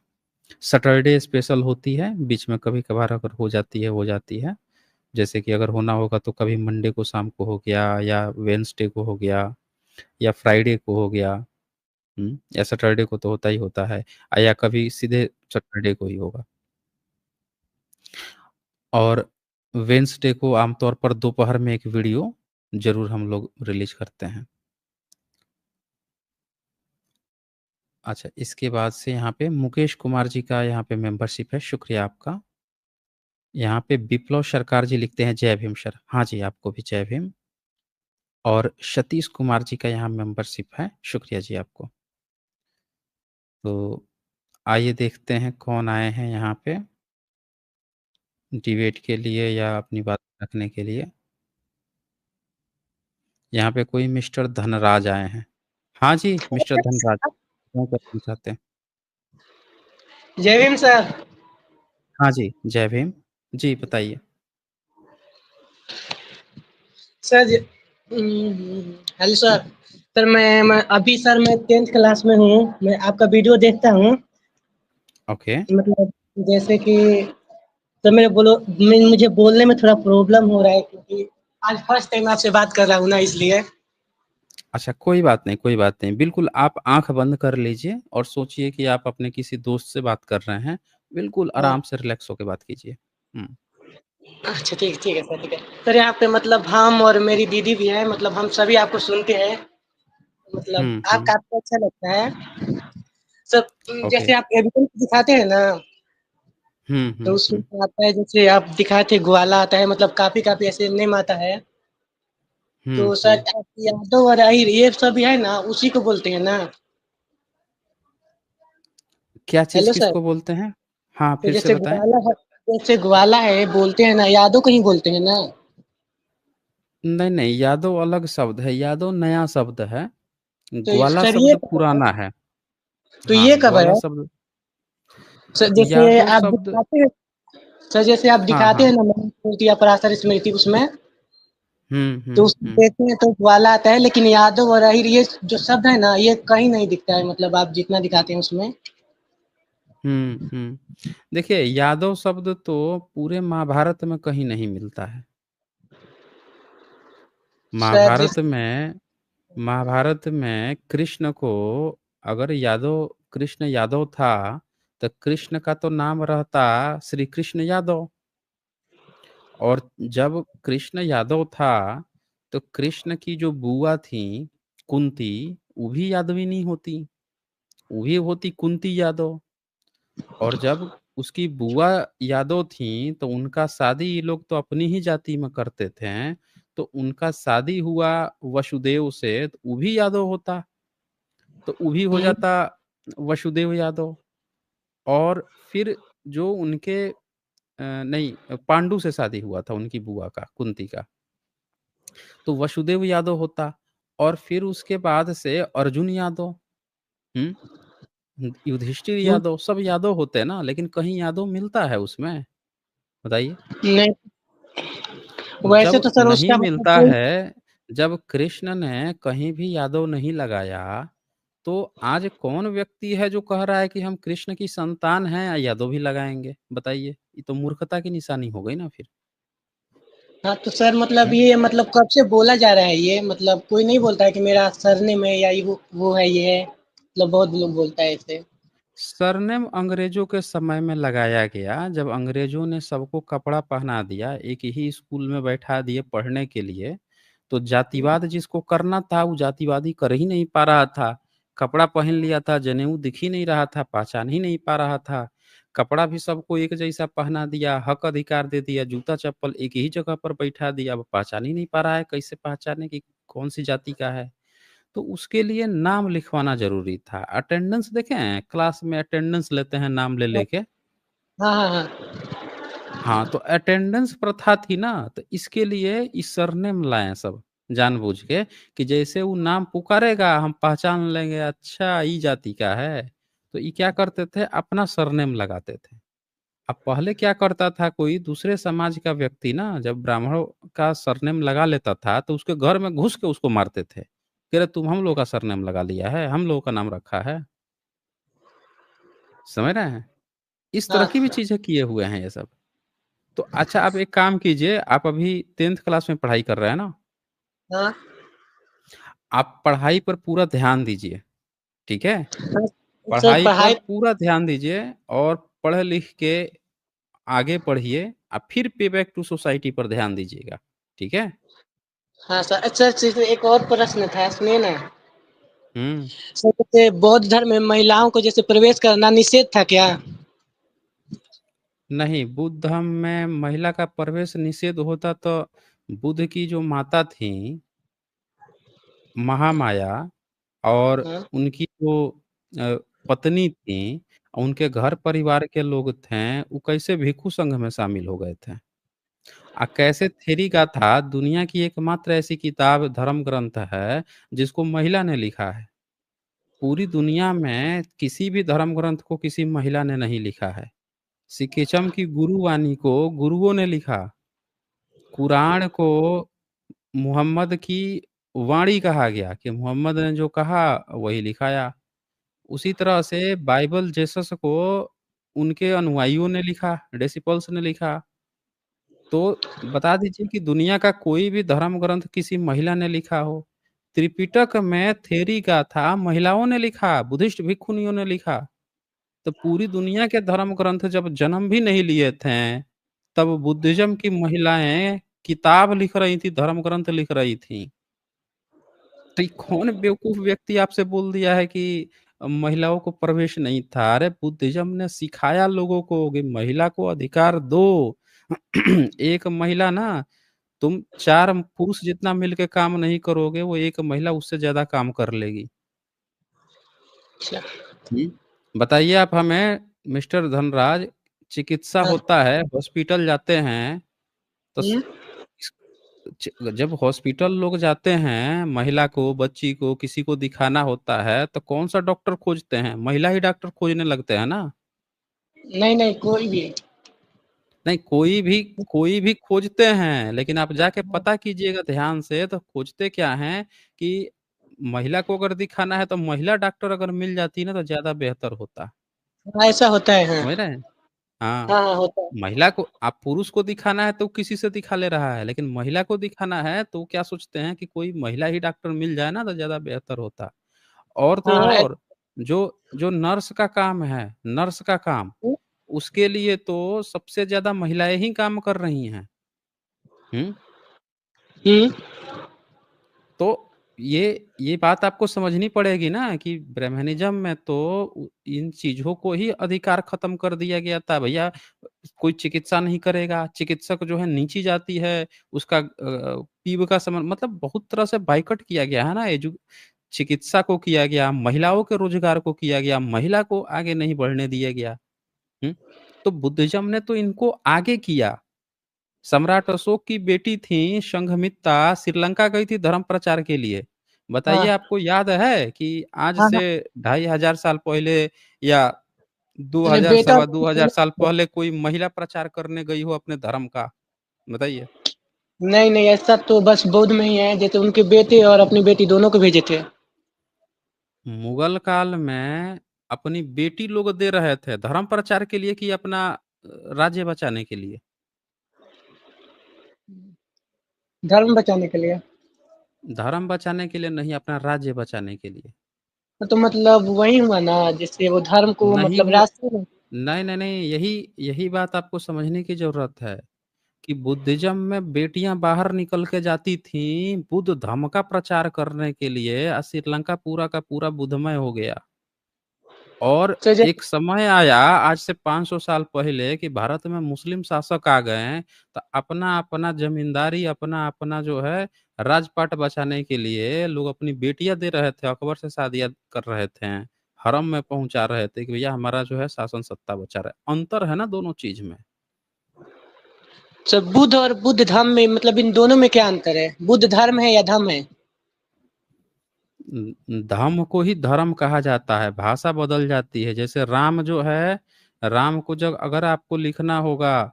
सैटरडे स्पेशल होती है, बीच में कभी-कभार अगर हो जाती है, हो जाती है। जैसे कि अगर होना होगा तो कभी मंडे को शाम को हो गया या वेडनेसडे को हो गया या फ्राइडे को हो गया, या सैटरडे को तो होता ही होता है, या कभी सीधे सैटरडे को ही होगा। और वेडनेसडे को आमतौर पर दोपहर में एक वीडियो ज़रूर हम लोग रिलीज़ करते हैं। अच्छा, इसके बाद से यहाँ पे मुकेश कुमार जी का यहाँ पे मेंबरशिप है, शुक्रिया आपका। यहाँ पे विप्लव सरकार जी लिखते हैं जय भीम सर। हाँ जी, आपको भी जय भीम। और सतीश कुमार जी का यहाँ मेंबरशिप है, शुक्रिया जी आपको। तो आइए देखते हैं कौन आए हैं यहाँ पे डिबेट के लिए या अपनी बात रखने के लिए। यहाँ पे कोई मिस्टर धनराज आए हैं। हाँ जी, मिस्टर धनराज, क्या कहना चाहते हैं? जय भीम सर। हाँ जी, जय भीम। जी, बताइए। Sir hello sir. सर मैं अभी सर मैं 10th क्लास में हूँ। मैं आपका वीडियो देखता हूँ। ओके। मतलब जैसे कि सर मुझे बोलने में थोड़ा प्रॉब्लम हो रहा है क्योंकि आज फर्स्ट टाइम आपसे बात कर रहा हूँ ना इसलिए। अच्छा, कोई बात नहीं, कोई बात नहीं। बिल्कुल आप आँख बंद कर लीजिए और सोचिए कि आप अपने किसी दोस्त से बात कर रहे हैं। बिल्कुल हाँ, आराम से रिलैक्स होके बात कीजिए। हुँ। अच्छा ठीक है सर, ठीक है। सर यहाँ पे मतलब हम और मेरी दीदी भी है, मतलब हम सभी आपको सुनते हैं। मतलब हुँ, आप हुँ। काफ़ी अच्छा लगता है। Sir okay. जैसे आप एविडेंस दिखाते हैं ना, हुँ, तो हुँ, हुँ। उसमें आता है जैसे आप दिखाए थे ग्वाला आता है, मतलब काफ़ी ऐसे नेम आता है। तो हुँ, हुँ। शायद आप यादव और अहिर ये सब है ना, उसी को बोलते हैं ना? क्या चीज़ हेलो सर, किसको बोलते हैं? हाँ, तो फिर से बताएँ। जैसे ग्वाला है बोलते हैं ना, यादव को ही बोलते हैं ना? नहीं, नहीं, यादव अलग शब्द है, यादव नया शब्द है। तो ग्वाला सर ये शब्द कब आया? पुराना है। तो हाँ, ये कब ग्वाला आया? शब्द सर जैसे यादव आप शब्द दिखाते हैं सर जैसे आप हाँ, दिखाते हाँ। हैं ना मनुस्मृति या पराशर स्मृति उसमें, हुँ, तो हुँ, उसमें हुँ। देखते हैं तो ग्वाला आता है, लेकिन यादव और अहिर ये जो शब्द है ना, ये कहीं नहीं दिखता है, मतलब आप जितना दिखाते हैं उसमें। हुँ, हुँ। देखिए, यादव शब्द तो पूरे महाभारत में कहीं नहीं मिलता है। सर जिस महाभारत में कृष्ण को अगर कृष्ण यादव था, तो कृष्ण का तो नाम रहता श्री कृष्ण यादव। और जब कृष्ण यादव था, तो कृष्ण की जो बुआ थी, कुंती, वो भी यादविनी होती, वो भी होती कुंती यादव। और जब उसकी बुआ यादव थीं, तो उनका शादी ये लोग तो अपनी ही जाति में करते थे, तो उनका शादी हुआ वसुदेव से, तो वो भी यादव होता, तो वो भी हो हुँ, जाता वसुदेव यादव। और फिर जो उनके नहीं, पांडु से शादी हुआ था उनकी बुआ का, कुंती का, तो वसुदेव यादव होता। और फिर उसके बाद से अर्जुन यादव, हुँ, युधिष्ठिर हुँ, यादव, सब यादव होते हैं ना, लेकिन कहीं यादव मिलता है उसमें? बताइए? नहीं वैसे जब तो सर नहीं उसका मतलब मिलता कोई है, जब कृष्ण ने कहीं भी यादव नहीं लगाया, तो आज कौन व्यक्ति है जो कह रहा है कि हम कृष्ण की संतान हैं या यादव भी लगाएँगे? बताइए? ये तो मूर्खता की निशानी हो गई ना फिर। हाँ, तो सर मतलब हुँ? ये मतलब कब से बोला जा रहा है ये? मतलब कोई नहीं बोलता है कि मेरा सरनेम है या ये वो है, ये है? मतलब बहुत लोग बोलता है ऐसे। सरनेम अंग्रेज़ों के समय में लगाया गया, जब अंग्रेज़ों ने सबको कपड़ा पहना दिया, एक ही स्कूल में बैठा दिए पढ़ने के लिए, तो जातिवाद जिसको करना था, वो जातिवादी कर ही नहीं पा रहा था। कपड़ा पहन लिया था, जनेऊ दिख ही नहीं रहा था, पहचान ही नहीं पा रहा था। कपड़ा भी सबको एक जैसा पहना दिया, हक अधिकार दे दिया, जूता-चप्पल एक ही जगह पर बैठा दिया, अब पहचान ही नहीं पा रहा है, कैसे पहचाने कि कौन-सी जाति का है। तो उसके लिए नाम लिखवाना ज़रूरी था। अटेंडेंस देखे हैं? क्लास में अटेंडेंस लेते हैं नाम ले लेके। हाँ, हाँ, हाँ। हाँ, तो अटेंडेंस प्रथा थी ना, तो इसके लिए ई सरनेम लाए सब जानबूझ के कि जैसे वो नाम पुकारेगा हम पहचान लेंगे, अच्छा ई जाति का है। तो ये क्या करते थे अपना सरनेम लगाते थे। अब पहले क्या करता था कोई दूसरे समाज का व्यक्ति ना जब ब्राह्मणों का सरनेम लगा लेता था तो उसके घर में घुस के उसको मारते थे। कह रहे तुम हम लोग का सरनेम लगा लिया है, हम लोगों का नाम रखा है। समझ रहे हैं? इस तरह की भी हाँ, चीज़ें किए हुए हैं ये सब। तो अच्छा आप एक काम कीजिए, आप अभी 10th क्लास में पढ़ाई कर रहे हैं ना? हाँ, आप पढ़ाई पर पूरा ध्यान दीजिए, ठीक है? हाँ। सर पढ़ाई पर पढ़ाई पूरा ध्यान दीजिए और पढ़ लिख के आगे पढ़िए, फिर पे बैक टू सोसाइटी पर ध्यान दीजिएगा, ठीक है? हाँ सर, अच्छा सिर्फ एक और प्रश्न था, सुनिए ना। हुँ। सर जैसे बौद्ध धर्म में महिलाओं को जैसे प्रवेश करना निषेध था क्या? नहीं, बुद्ध धर्म में महिला का प्रवेश निषेध होता तो बुद्ध की जो माता थीं, महामाया और हाँ, उनकी जो अ, पत्नी थीं, उनके घर परिवार के लोग थे, वो कैसे भिक्षु संघ में शामिल हो गए थे। कैसे थेरी गाथा दुनिया की एकमात्र ऐसी किताब धर्म ग्रंथ है, जिसको महिला ने लिखा है। पूरी दुनिया में किसी भी धर्म ग्रंथ को किसी महिला ने नहीं लिखा है। सिक्किज़म की गुरुवाणी को गुरुओं ने लिखा। कुरान को मुहम्मद की वाणी कहा गया कि मुहम्मद ने जो कहा वही लिखाया। उसी तरह से बाइबल जीसस को उनके अनुयायियों ने लिखा, डिसिपल्स ने लिखा। तो बता दीजिए कि दुनिया का कोई भी धर्म ग्रंथ किसी महिला ने लिखा हो। त्रिपिटक में थेरी गाथा महिलाओं ने लिखा, बुद्धिस्ट भिक्षुनियों ने लिखा। तो पूरी दुनिया के धर्म ग्रंथ जब जन्म भी नहीं लिए थे, तब बुद्धिज़्म की महिलाएँ किताब लिख रही थी, धर्म ग्रंथ लिख रही थीं। तो ये कौन बेवकूफ़ व्यक्ति आपसे बोल दिया है कि महिलाओं को प्रवेश नहीं था? अरे बुद्धिज़्म ने सिखाया लोगों को कि महिला को अधिकार दो। एक महिला ना तुम 4 पुरुष जितना मिलके काम नहीं करोगे, वो एक महिला उससे ज़्यादा काम कर लेगी। अच्छा। हुँ। बताइए आप हमें मिस्टर धनराज चिकित्सा हाँ, होता है, हॉस्पिटल जाते हैं, तो स हुँ, इस च जब हॉस्पिटल लोग जाते हैं, महिला को, बच्ची को, किसी को दिखाना होता है, तो कौन-सा डॉक्टर खोजते हैं? महिला ही डॉक्टर खोजने लगते हैं ना। नहीं, नहीं कोई भी। नहीं, कोई भी खोजते हैं, लेकिन आप जाके पता कीजिएगा ध्यान से तो खोजते क्या हैं कि महिला को अगर दिखाना है तो महिला डॉक्टर अगर मिल जाती ना तो ज़्यादा बेहतर होता। हाँ, ऐसा होता है, हाँ। समझ रहे हैं? हाँ, हाँ, हाँ, होता है। महिला को आप पुरुष को दिखाना है तो किसी से दिखा ले रहा है, लेकिन महिला को दिखाना है तो क्या सोचते हैं कि कोई महिला ही डॉक्टर मिल जाए ना तो ज़्यादा बेहतर होता। और तो हाँ, और जो जो नर्स का काम है, नर्स का काम, उसके लिए तो सबसे ज़्यादा महिलाएँ ही काम कर रही हैं। हुँ? हुँ, तो ये बात आपको समझनी पड़ेगी ना कि ब्राह्मणिज़्म में तो इन चीज़ों को ही अधिकार ख़त्म कर दिया गया था। भैया कोई चिकित्सा नहीं करेगा, चिकित्सक जो है नीची जाति है, उसका पीव का समान मतलब बहुत तरह से बायकॉट किया गया है ना चिकित्सा को किया गया, महिलाओं के रोज़गार को किया गया, महिला को आगे नहीं बढ़ने दिया गया। हुँ? तो बुद्धिज़्म ने तो इनको आगे किया। सम्राट अशोक की बेटी थी संघमित्ता श्रीलंका गई थी धर्म प्रचार के लिए। बताइए हाँ, आपको याद है कि आज हाँ, से हाँ। 2500 साल पहले या अरे 2000 बेटा सवा 2000 साल पहले कोई महिला प्रचार करने गई हो अपने धर्म का? बताइए। नहीं, नहीं ऐसा तो बस बौद्ध में ही है, जैसे उनके बेटे और अपनी बेटी दोनों को भेजे थे। मुगल काल में अपनी बेटी लोग दे रहे थे धर्म प्रचार के लिए कि अपना राज्य बचाने के लिए? धर्म बचाने के लिए। धर्म बचाने के लिए नहीं, अपना राज्य बचाने के लिए। तो मतलब वही हुआ ना, जिससे वो धर्म को नहीं मतलब हुआ रास्ते में। नहीं, नहीं, नहीं, यही यही बात आपको समझने की ज़रूरत है कि बुद्धिज़्म में बेटियाँ बाहर निकल के जाती थीं, बुद्ध धर्म का प्रचार करने के लिए श्रीलंका पूरा का पूरा बुद्धमय हो गया। और तो एक समय आया आज से 500 साल पहले कि भारत में मुस्लिम शासक आ गए हैं, तो अपना अपना जमींदारी, अपना अपना जो है राजपाट बचाने के लिए लोग अपनी बेटियां दे रहे थे, अकबर से शादियां कर रहे थे, हरम में पहुंचा रहे थे कि भैया हमारा जो है शासन सत्ता बचा रहा है। अंतर है ना दोनों चीज में। बुद्ध और बुद्ध धर्म में मतलब इन दोनों में क्या अंतर है? बुद्ध धर्म है या धम्म है? धर्म को ही धर्म कहा जाता है, भाषा बदल जाती है। जैसे राम जो है, राम को जब अगर आपको लिखना होगा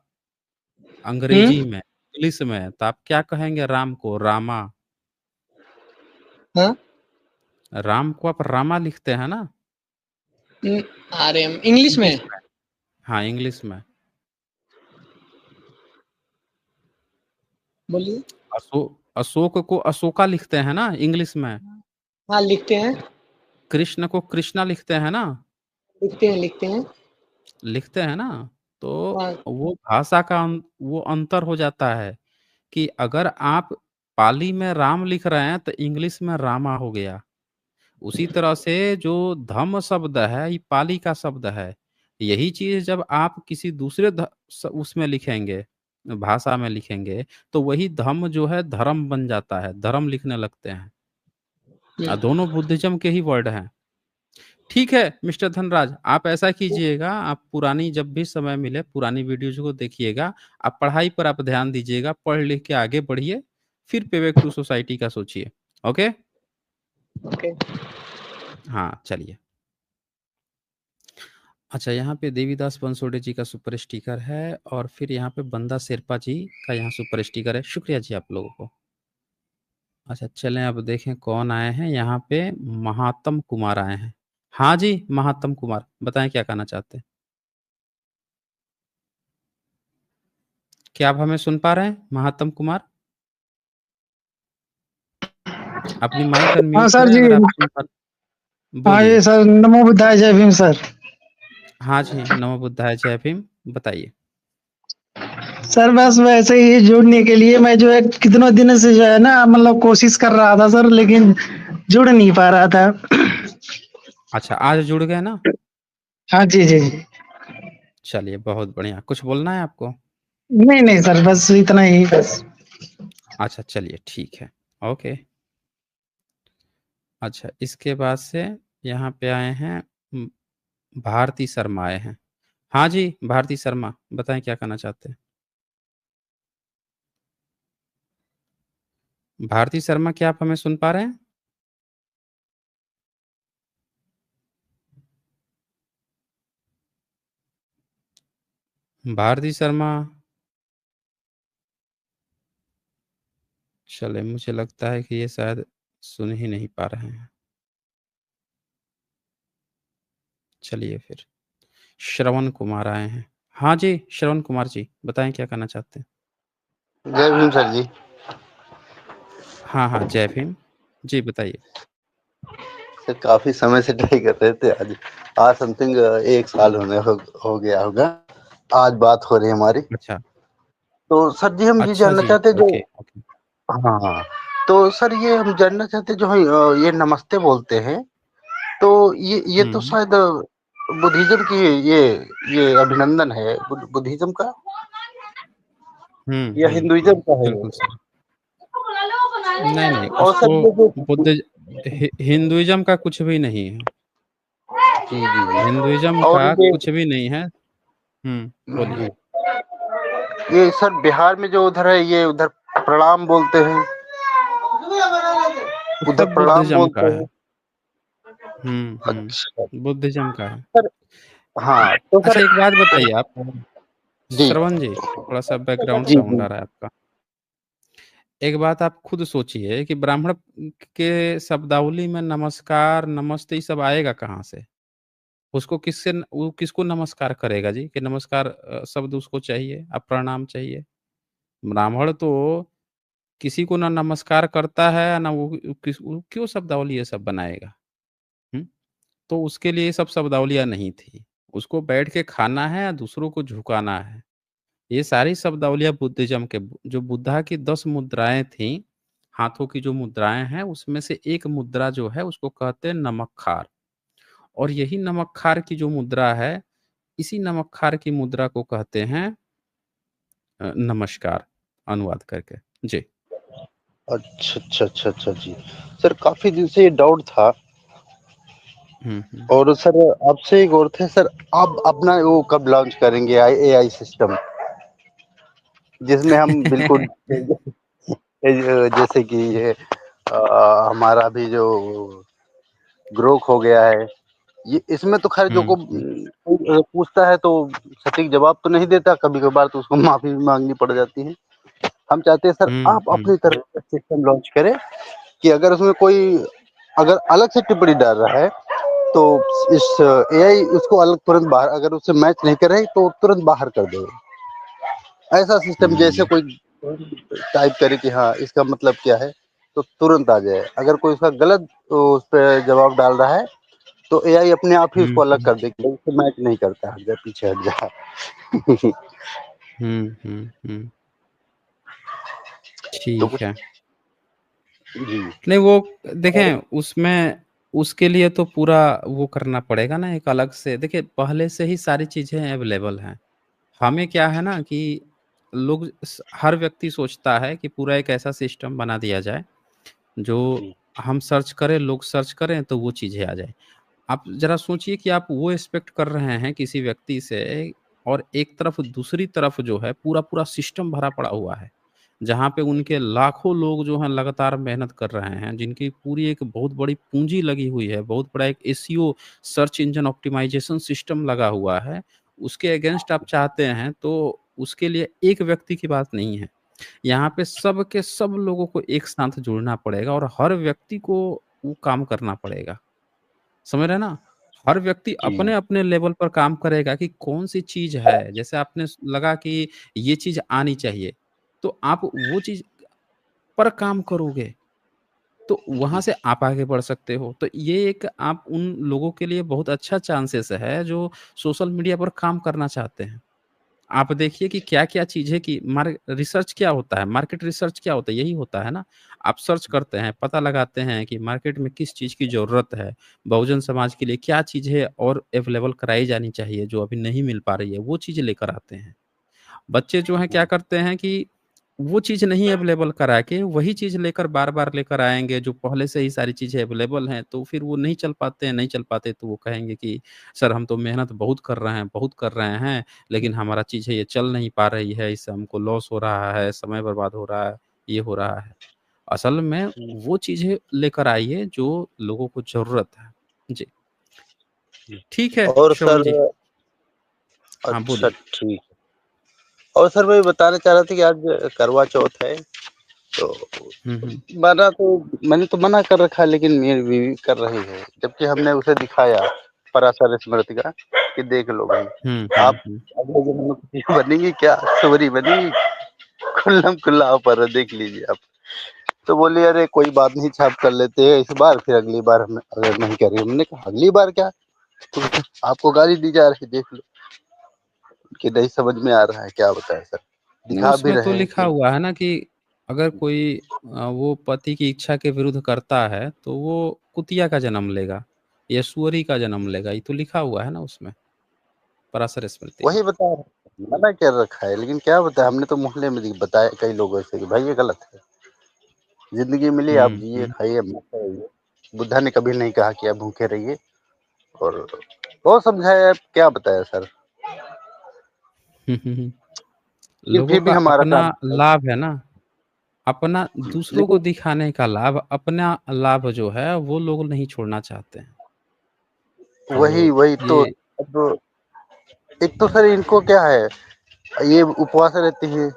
अंग्रेजी हम्म। में, इंग्लिश में, तो आप क्या कहेंगे? राम को रामा। हाँ। राम को आप रामा लिखते हैं ना अरे इंग्लिश में। इंग्लिश में। हाँ इंग्लिश में। बोलिए। अशोक को अशोका लिखते हैं ना इंग्लिश में। हाँ लिखते हैं। कृष्ण को कृष्णा लिखते हैं ना। लिखते हैं लिखते हैं। लिखते हैं ना। तो हाँ। वो भाषा का वो अंतर हो जाता है कि अगर आप पाली में राम लिख रहे हैं तो इंग्लिश में रामा हो गया। उसी तरह से जो धम्म शब्द है ये पाली का शब्द है। यही चीज जब आप किसी दूसरे उसमें लिखेंगे, भाषा में लिखेंगे, तो वही धम्म जो है धर्म बन जाता है, धर्म लिखने लगते हैं। दोनों बुद्धिज्म के ही वर्ड हैं। ठीक है मिस्टर धनराज, आप ऐसा कीजिएगा, आप पुरानी जब भी समय मिले पुरानी वीडियोज को देखिएगा। आप पढ़ाई पर आप ध्यान दीजिएगा, पढ़ लिख के आगे बढ़िए, फिर पे बैक टू सोसाइटी का सोचिए। ओके। ओके। हाँ चलिए। अच्छा, यहाँ पे देवीदास पनसोड़े जी का सुपर स्टिकर है, और फिर यहाँ पे बंदा शेरपा जी का यहाँ सुपर स्टिकर है। शुक्रिया जी आप लोगों को। अच्छा चलें अब देखें कौन आए हैं यहाँ पे। महात्म कुमार आए हैं। हाँ जी महात्म कुमार, बताएं क्या कहना चाहते हैं। क्या आप हमें सुन पा रहे हैं महात्म कुमार? अपनी माइक हाँ अनम्यूट सर करें जी। अगर आप सुन पा। हाँ बोलिए। ये सर, नमो बुद्धाय, जय भीम सर। हाँ जी नमो बुद्धाय जय भीम, बताइए। सर बस वैसे ही जुड़ने के लिए मैं जो है कितनों दिनों से जो है ना मतलब कोशिश कर रहा था सर, लेकिन जुड़ नहीं पा रहा था। अच्छा आज जुड़ गए ना। हाँ जी जी जी। चलिए बहुत बढ़िया। कुछ बोलना है आपको? नहीं नहीं सर, बस इतना ही बस। अच्छा चलिए ठीक है। ओके। अच्छा इसके बाद से यहाँ पे आए हैं भारती शर्मा आए हैं। हाँ जी भारती शर्मा, बताएं क्या कहना चाहते हैं। भारती शर्मा क्या आप हमें सुन पा रहे हैं? भारती शर्मा। चले मुझे लगता है कि ये शायद सुन ही नहीं पा रहे हैं। चलिए फिर श्रवण कुमार आए हैं। हाँ जी श्रवण कुमार जी, बताएं क्या कहना चाहते हैं। जय भीम सर जी। हाँ हाँ जय भीम जी, बताइए। सर काफी समय से ट्राई कर रहे थे, आज आज समथिंग 1 साल हो गया होगा। आज बात हो रही है हमारी। अच्छा। तो सर जी हम ये अच्छा जानना जी। चाहते जो ओके ओके। हाँ हाँ, तो सर ये हम जानना चाहते जो ये नमस्ते बोलते हैं, तो ये तो हम्म शायद बुद्धिज्म की ये अभिनंदन है बुद्धिज्म का या हिंदुइज्म का है ये? बिल्कुल सही। नहीं नहीं, और उसको सर ये जो बुद्ध हिंदुइज्म का कुछ भी नहीं है। जी जी जी हिंदुइज्म और का ये कुछ भी नहीं है। बोलिए। जी, ये सर बिहार में जो उधर है ये उधर प्रणाम बोलते हैं, वो उधर सब प्रणाम बुद्धिज्म बोलते का है। हैं। अच्छा। बुद्धिज्म का है। सर हाँ तो अच्छा सर एक बात बताइए आप, जी श्रवण जी, थोड़ा सा बैकग्राउंड जी साउंड जी आ रहा है आपका। एक बात आप खुद सोचिए कि ब्राह्मण के शब्दावली में नमस्कार नमस्ते ये सब आएगा कहाँ से? उसको किससे वो किसको नमस्कार करेगा जी? कि नमस्कार शब्द उसको चाहिए, अब प्रणाम चाहिए। ब्राह्मण तो किसी को ना नमस्कार करता है ना वो क्यों शब्दावली ये सब बनाएगा? हुँ? तो उसके लिए ये सब शब्दावलियाँ नहीं थी। उसको बैठ के खाना है या दूसरों को झुकाना है। ये सारी शब्दावलियाँ बुद्धिज़्म के जो बुद्धा की 10 मुद्राएँ थीं, हाथों की जो मुद्राएँ हैं उसमें से एक मुद्रा जो है उसको कहते हैं नमक्कार। और यही नमक खार की जो मुद्रा है, इसी नमक खार की मुद्रा को कहते हैं नमस्कार, अनुवाद करके। जी। अच्छा, अच्छा, अच्छा, अच्छा जी। सर काफ़ी दिन से ये डाउट था हुँ। और सर आपसे एक और थे सर, आप अपना वो कब लॉन्च करेंगे एआई सिस्टम? जिसमें हम बिल्कुल जैसे कि ये हमारा भी जो ग्रोक हो गया है, ये इसमें तो खैर जो हुँ, को हुँ। कोई पूछता है तो सटीक जवाब तो नहीं देता, कभी-कभार तो उसको माफ़ी भी माँगनी पड़ जाती है। हम चाहते हैं सर हुँ, आप हुँ। अपनी तरफ से सिस्टम लॉन्च करें कि अगर उसमें कोई अगर अलग से टिप्पणी डाल रहा है, तो इस एआई उसको अलग तुरंत बाहर, अगर उससे मैच नहीं कर रही तो तुरंत बाहर कर दे। ऐसा सिस्टम जैसे हुँ। कोई टाइप करे कि हाँ, इसका मतलब क्या है, तो तुरंत आ जाए। अगर कोई उसका गलत उस पे जवाब डाल रहा है, तो एआई अपने आप ही हुँ, उसको अलग हुँ। कर देगी, उससे मैच नहीं करता, हट जा, पीछे हट जा। हुँ। तो ठीक कुछ है। जी, नहीं वो और देखें उसमें उसके लिए तो पूरा वो करना पड़ेगा ना एक अलग से देखिए पहले से ही सारी चीज़ें अवेलेबल हैं। हमें क्या है ना कि लोग हर व्यक्ति सोचता है कि पूरा एक ऐसा सिस्टम बना दिया जाए जो जी, हम सर्च करें लोग सर्च करें तो वो चीज़ें आ जाए। आप ज़रा सोचिए कि आप वो एक्सपेक्ट कर रहे हैं किसी व्यक्ति से और एक तरफ दूसरी तरफ जो है पूरा सिस्टम भरा पड़ा हुआ है। जहाँ पे उनके लाखों लोग जो हैं लगातार मेहनत कर रहे हैं, जिनकी पूरी एक बहुत बड़ी पूँजी लगी हुई है, बहुत बड़ा एक SEO search engine optimization system लगा हुआ है। उसके अगेंस्ट आप चाहते हैं तो उसके लिए एक व्यक्ति की बात नहीं है। यहाँ पे सब के सब लोगों को एक साथ जुड़ना पड़ेगा और हर व्यक्ति को वो काम करना पड़ेगा। समझ रहे हैं ना? हर व्यक्ति जी, अपने-अपने लेवल पर काम करेगा कि कौन-सी चीज़ है, जैसे आपने लगा कि ये चीज़ आनी चाहिए, तो आप वो चीज़ पर काम करोगे, तो वहाँ जी, से आप आगे बढ़ सकते हो। तो ये एक आप उन लोगों के लिए बहुत अच्छा चांसेस है जो सोशल मीडिया पर काम करना चाहते हैं। आप देखिए कि क्या-क्या चीज़ें की रिसर्च क्या होता है? मार्केट रिसर्च क्या होता है? यही होता है ना। आप सर्च करते हैं, पता लगाते हैं कि मार्केट में किस चीज़ की ज़रूरत है, बहुजन समाज के लिए क्या चीज़ें और अवेलेबल कराई जानी चाहिए जो अभी नहीं मिल पा रही है, वो चीज़ें लेकर आते हैं। बच्चे जो हैं क्या करते हैं कि वो चीज़ नहीं अवेलेबल करा के वही चीज़ लेकर बार-बार लेकर आएँगे जो पहले से ही सारी चीज़ें अवेलेबल हैं, तो फिर वो नहीं चल पाते हैं, नहीं चल पाते तो वो कहेंगे कि सर हम तो मेहनत बहुत कर रहे हैं, लेकिन हमारा चीज़ें ये चल नहीं पा रही है, इससे हमको लॉस हो रहा है, समय बर्बाद हो रहा है, ये हो रहा है। असल में जी, वो चीज़ें लेकर आइए जो लोगों को ज़रूरत है। जी, जी। ठीक है और श्रवण सर जी। हाँ, अच्छा, बोलिए। ठीक। और सर मैं बताना चाह रहा था कि आज करवा चौथ है, तो हुँ। मैंने तो मना कर रखा है, लेकिन मेरी बीवी कर रही है, जबकि हमने उसे दिखाया पराशर स्मृति का कि देख लो भाई, आप हुँ। अगले जन्म में कुछ बनेंगी क्या, सूरी बनेंगी, खुल्लम खुल्ला ऑफर है, देख लीजिए आप। तो बोली अरे कोई बात नहीं, छाप कर लेते हैं इस बार, फिर अगली बार हम अगर नहीं करेंगे। हमने कहा अगली बार क्या, तो आपको गाली दी जा रही है, देख लो कि नहीं समझ में आ रहा है, क्या बताएं सर, नहीं, दिखा भी उसमें तो रहे हैं लिखा कि हुआ है ना कि अगर कोई वो पति की इच्छा के विरुद्ध करता है, तो वो कुतिया का जन्म लेगा या सुअरी का जन्म लेगा, ये तो लिखा हुआ है ना उसमें, पराशर स्मृति में। वही बता रहे हैं, मना कर रखा है, लेकिन क्या बताया, हमने तो मोहल्ले में बताया कई लोगों से कि भाई ये गलत है, जिंदगी मिली आप जिए हुँ। खाइए मस्त रहिए। बुद्धा ने कभी नहीं कहा कि आप भूखे रहिए, और बहुत समझाया, क्या बताया सर, लेकिन लोगों फिर भी का हमारा अपना काम है। लाभ है ना, अपना दूसरों को लेकिन दिखाने का लाभ, अपना लाभ जो है वो लोग नहीं छोड़ना चाहते हैं। वही तो वही तो, ये अब एक तो सर इनको क्या है, ये उपवास रहती है,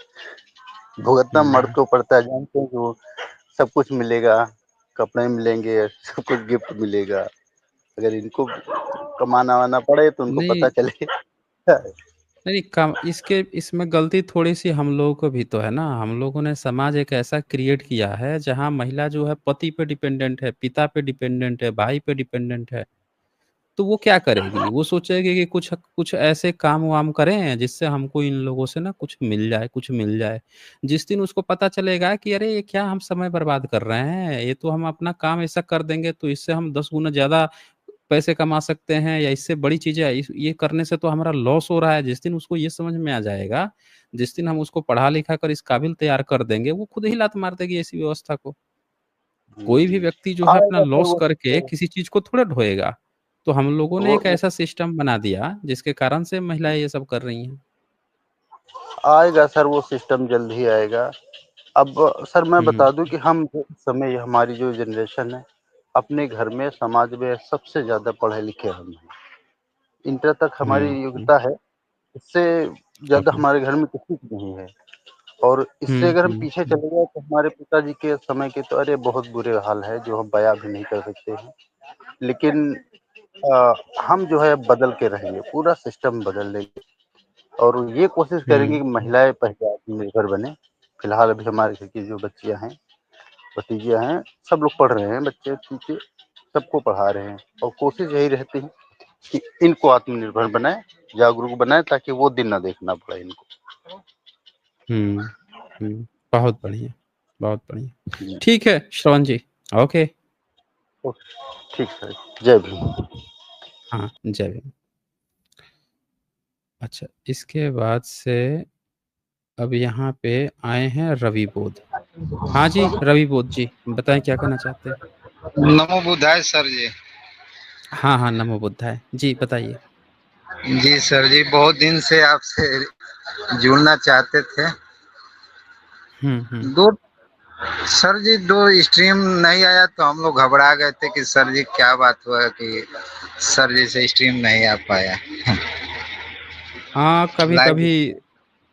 भुगतना मर्द हुँ। को पड़ता है, जानते हैं कि वो सब कुछ मिलेगा, कपड़े मिलेंगे, सब कुछ गिफ्ट मिलेगा, अगर इनको कमाना वाना पड़े तो उनको नहीं पता चले। नहीं, कम इसके इसमें गलती थोड़ी-सी हम लोगों को भी तो है ना, हम लोगों ने समाज एक ऐसा क्रिएट किया है, जहाँ महिला जो है पति पे डिपेंडेंट है, पिता पे डिपेंडेंट है, भाई पे डिपेंडेंट है। तो वो क्या करेगी? वो सोचेगी कि कुछ कुछ ऐसे काम-वाम करें, जिससे हमको इन लोगों से ना कुछ मिल जाए, कुछ मिल जाए। जिस दिन उसको पता चलेगा कि अरे! ये क्या हम समय बर्बाद कर रहे हैं, ये तो हम अपना काम ऐसा कर देंगे, तो इससे हम 10 गुना ज़्यादा पैसे कमा सकते हैं या इससे बड़ी चीज़ें ये करने से तो हमारा लॉस हो रहा है। जिस दिन उसको ये समझ में आ जाएगा, जिस दिन हम उसको पढ़ा-लिखा कर इस काबिल तैयार कर देंगे, वो खुद ही लात मार देगी ऐसी व्यवस्था को। कोई भी व्यक्ति जो है अपना आएगा सर लॉस वो करके तो, किसी चीज़ को थोड़े ढोएगा। तो हम लोगों ने एक वो ऐसा सिस्टम बना दिया जिसके कारण से महिलाएँ ये सब कर रही हैं। आएगा सर, वो सिस्टम जल्द ही आएगा। अब सर मैं हुँ, बता दूं कि हम जो इस समय हमारी जो जनरेशन है, अपने घर में समाज में सबसे ज्यादा पढ़े लिखे हम हैं। इंटर तक हमारी हुँ, हुँ, योग्यता है, इससे ज्यादा ओके। हमारे घर में किसी की नहीं है। और इससे हुँ, अगर हम हुँ, पीछे हुँ, चले गए तो हमारे पिताजी के समय के तो अरे बहुत बुरे हाल है, जो हम बयां भी नहीं कर सकते हैं। लेकिन हम जो है अब बदल के रहेंगे, पूरा सिस्टम बदल लेंगे और ये कोशिश करेंगे हुँ, कि हुँ, महिलाएं पहले आत्मनिर्भर बने। फिलहाल अभी हमारे घर की जो बच्चियां हैं, भतीजियां हैं, सब लोग पढ़ रहे हैं, बच्चे चीचे सबको पढ़ा रहे हैं और कोशिश यही रहती है कि इनको आत्मनिर्भर बनाएं, जागरूक बनाएं, ताकि वो दिन ना देखना पड़े इनको। हुँ, हुँ। बहुत बढ़िया, बहुत बढ़िया। ठीक है श्रवण जी, ओके। ठीक सर, जय भीम। हाँ, जय भीम। अच्छा, इसके बाद से अब यहाँ पे आए हैं रवि बोध। हाँ जी, रवि बोध जी, बताएँ क्या कहना चाहते हैं? नमो बुद्धाय सर जी। हाँ, हाँ, नमो बुद्धाय। जी, बताइए। जी सर जी, बहुत दिन से आपसे जुड़ना चाहते थे। हुँ, हुँ। दो सर जी 2 स्ट्रीम नहीं आया तो हम लोग घबरा गए थे कि सर जी क्या बात हुआ कि सर जी से स्ट्रीम नहीं आ पाया। हाँ, लाइव। कभी-कभी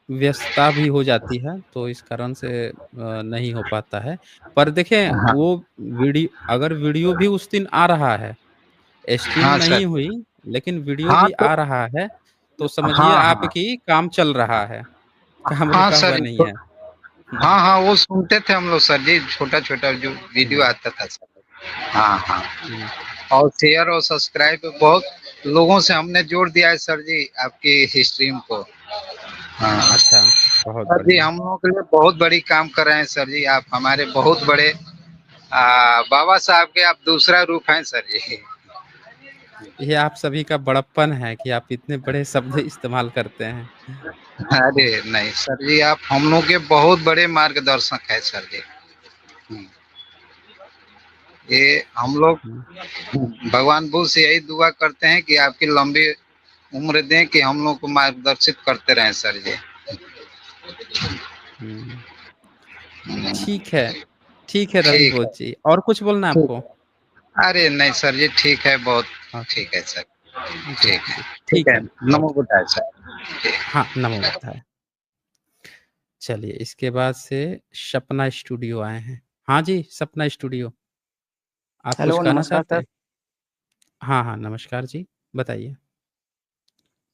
व्यस्तता भी हो जाती है, तो इस कारण से नहीं हो पाता है। पर देखें, हाँ, वो अगर वीडियो भी उस दिन आ रहा है, स्ट्रीम हाँ सर। नहीं हुई, लेकिन वीडियो हाँ भी तो आ रहा है, तो समझिए हाँ, हाँ। आपकी काम चल रहा है, काम हाँ रुका हुआ सर, नहीं है। हुँ, हाँ, हाँ, वो सुनते थे हम लोग सर जी, छोटा-छोटा जो वीडियो हुँ, आता था सर। हाँ, हाँ। हुँ। और शेयर और सब्सक्राइब बहुत लोगों से हमने जोड़ दिया है सर जी आपकी स्ट्रीम को। हाँ। अच्छा, बहुत सर जी बढ़िया। हम लोगों के लिए बहुत बड़ी काम कर रहे हैं सर जी, आप हमारे बहुत बड़े बाबा साहब के आप दूसरा रूप हैं सर जी। ये आप सभी का बड़प्पन है कि आप इतने बड़े शब्द इस्तेमाल करते हैं। अरे नहीं सर जी, आप हम लोग के बहुत बड़े मार्गदर्शक हैं सर जी। ये हम लोग हुँ, भगवान बुद्ध से यही दुआ करते हैं कि आपकी लंबी उम्र दें कि हम लोग को मार्गदर्शित करते रहें सर जी। हुँ। ठीक है रवि ठीक बोध है। जी। और कुछ बोलना है ठीक आपको? है। अरे नहीं सर जी, ठीक है, बहुत ओके, ठीक है सर। जी, ठीक है। जी, ठीक ठीक है। है। नमो ओके, बुद्धाय सर। हाँ, नमो बुद्धाय। चलिए, इसके बाद से सपना स्टूडियो आए हैं। हाँ जी, सपना स्टूडियो, आप कुछ हेलो, कहना नमस्कार चाहते सर। हैं? हाँ, हाँ, नमस्कार जी, बताइए।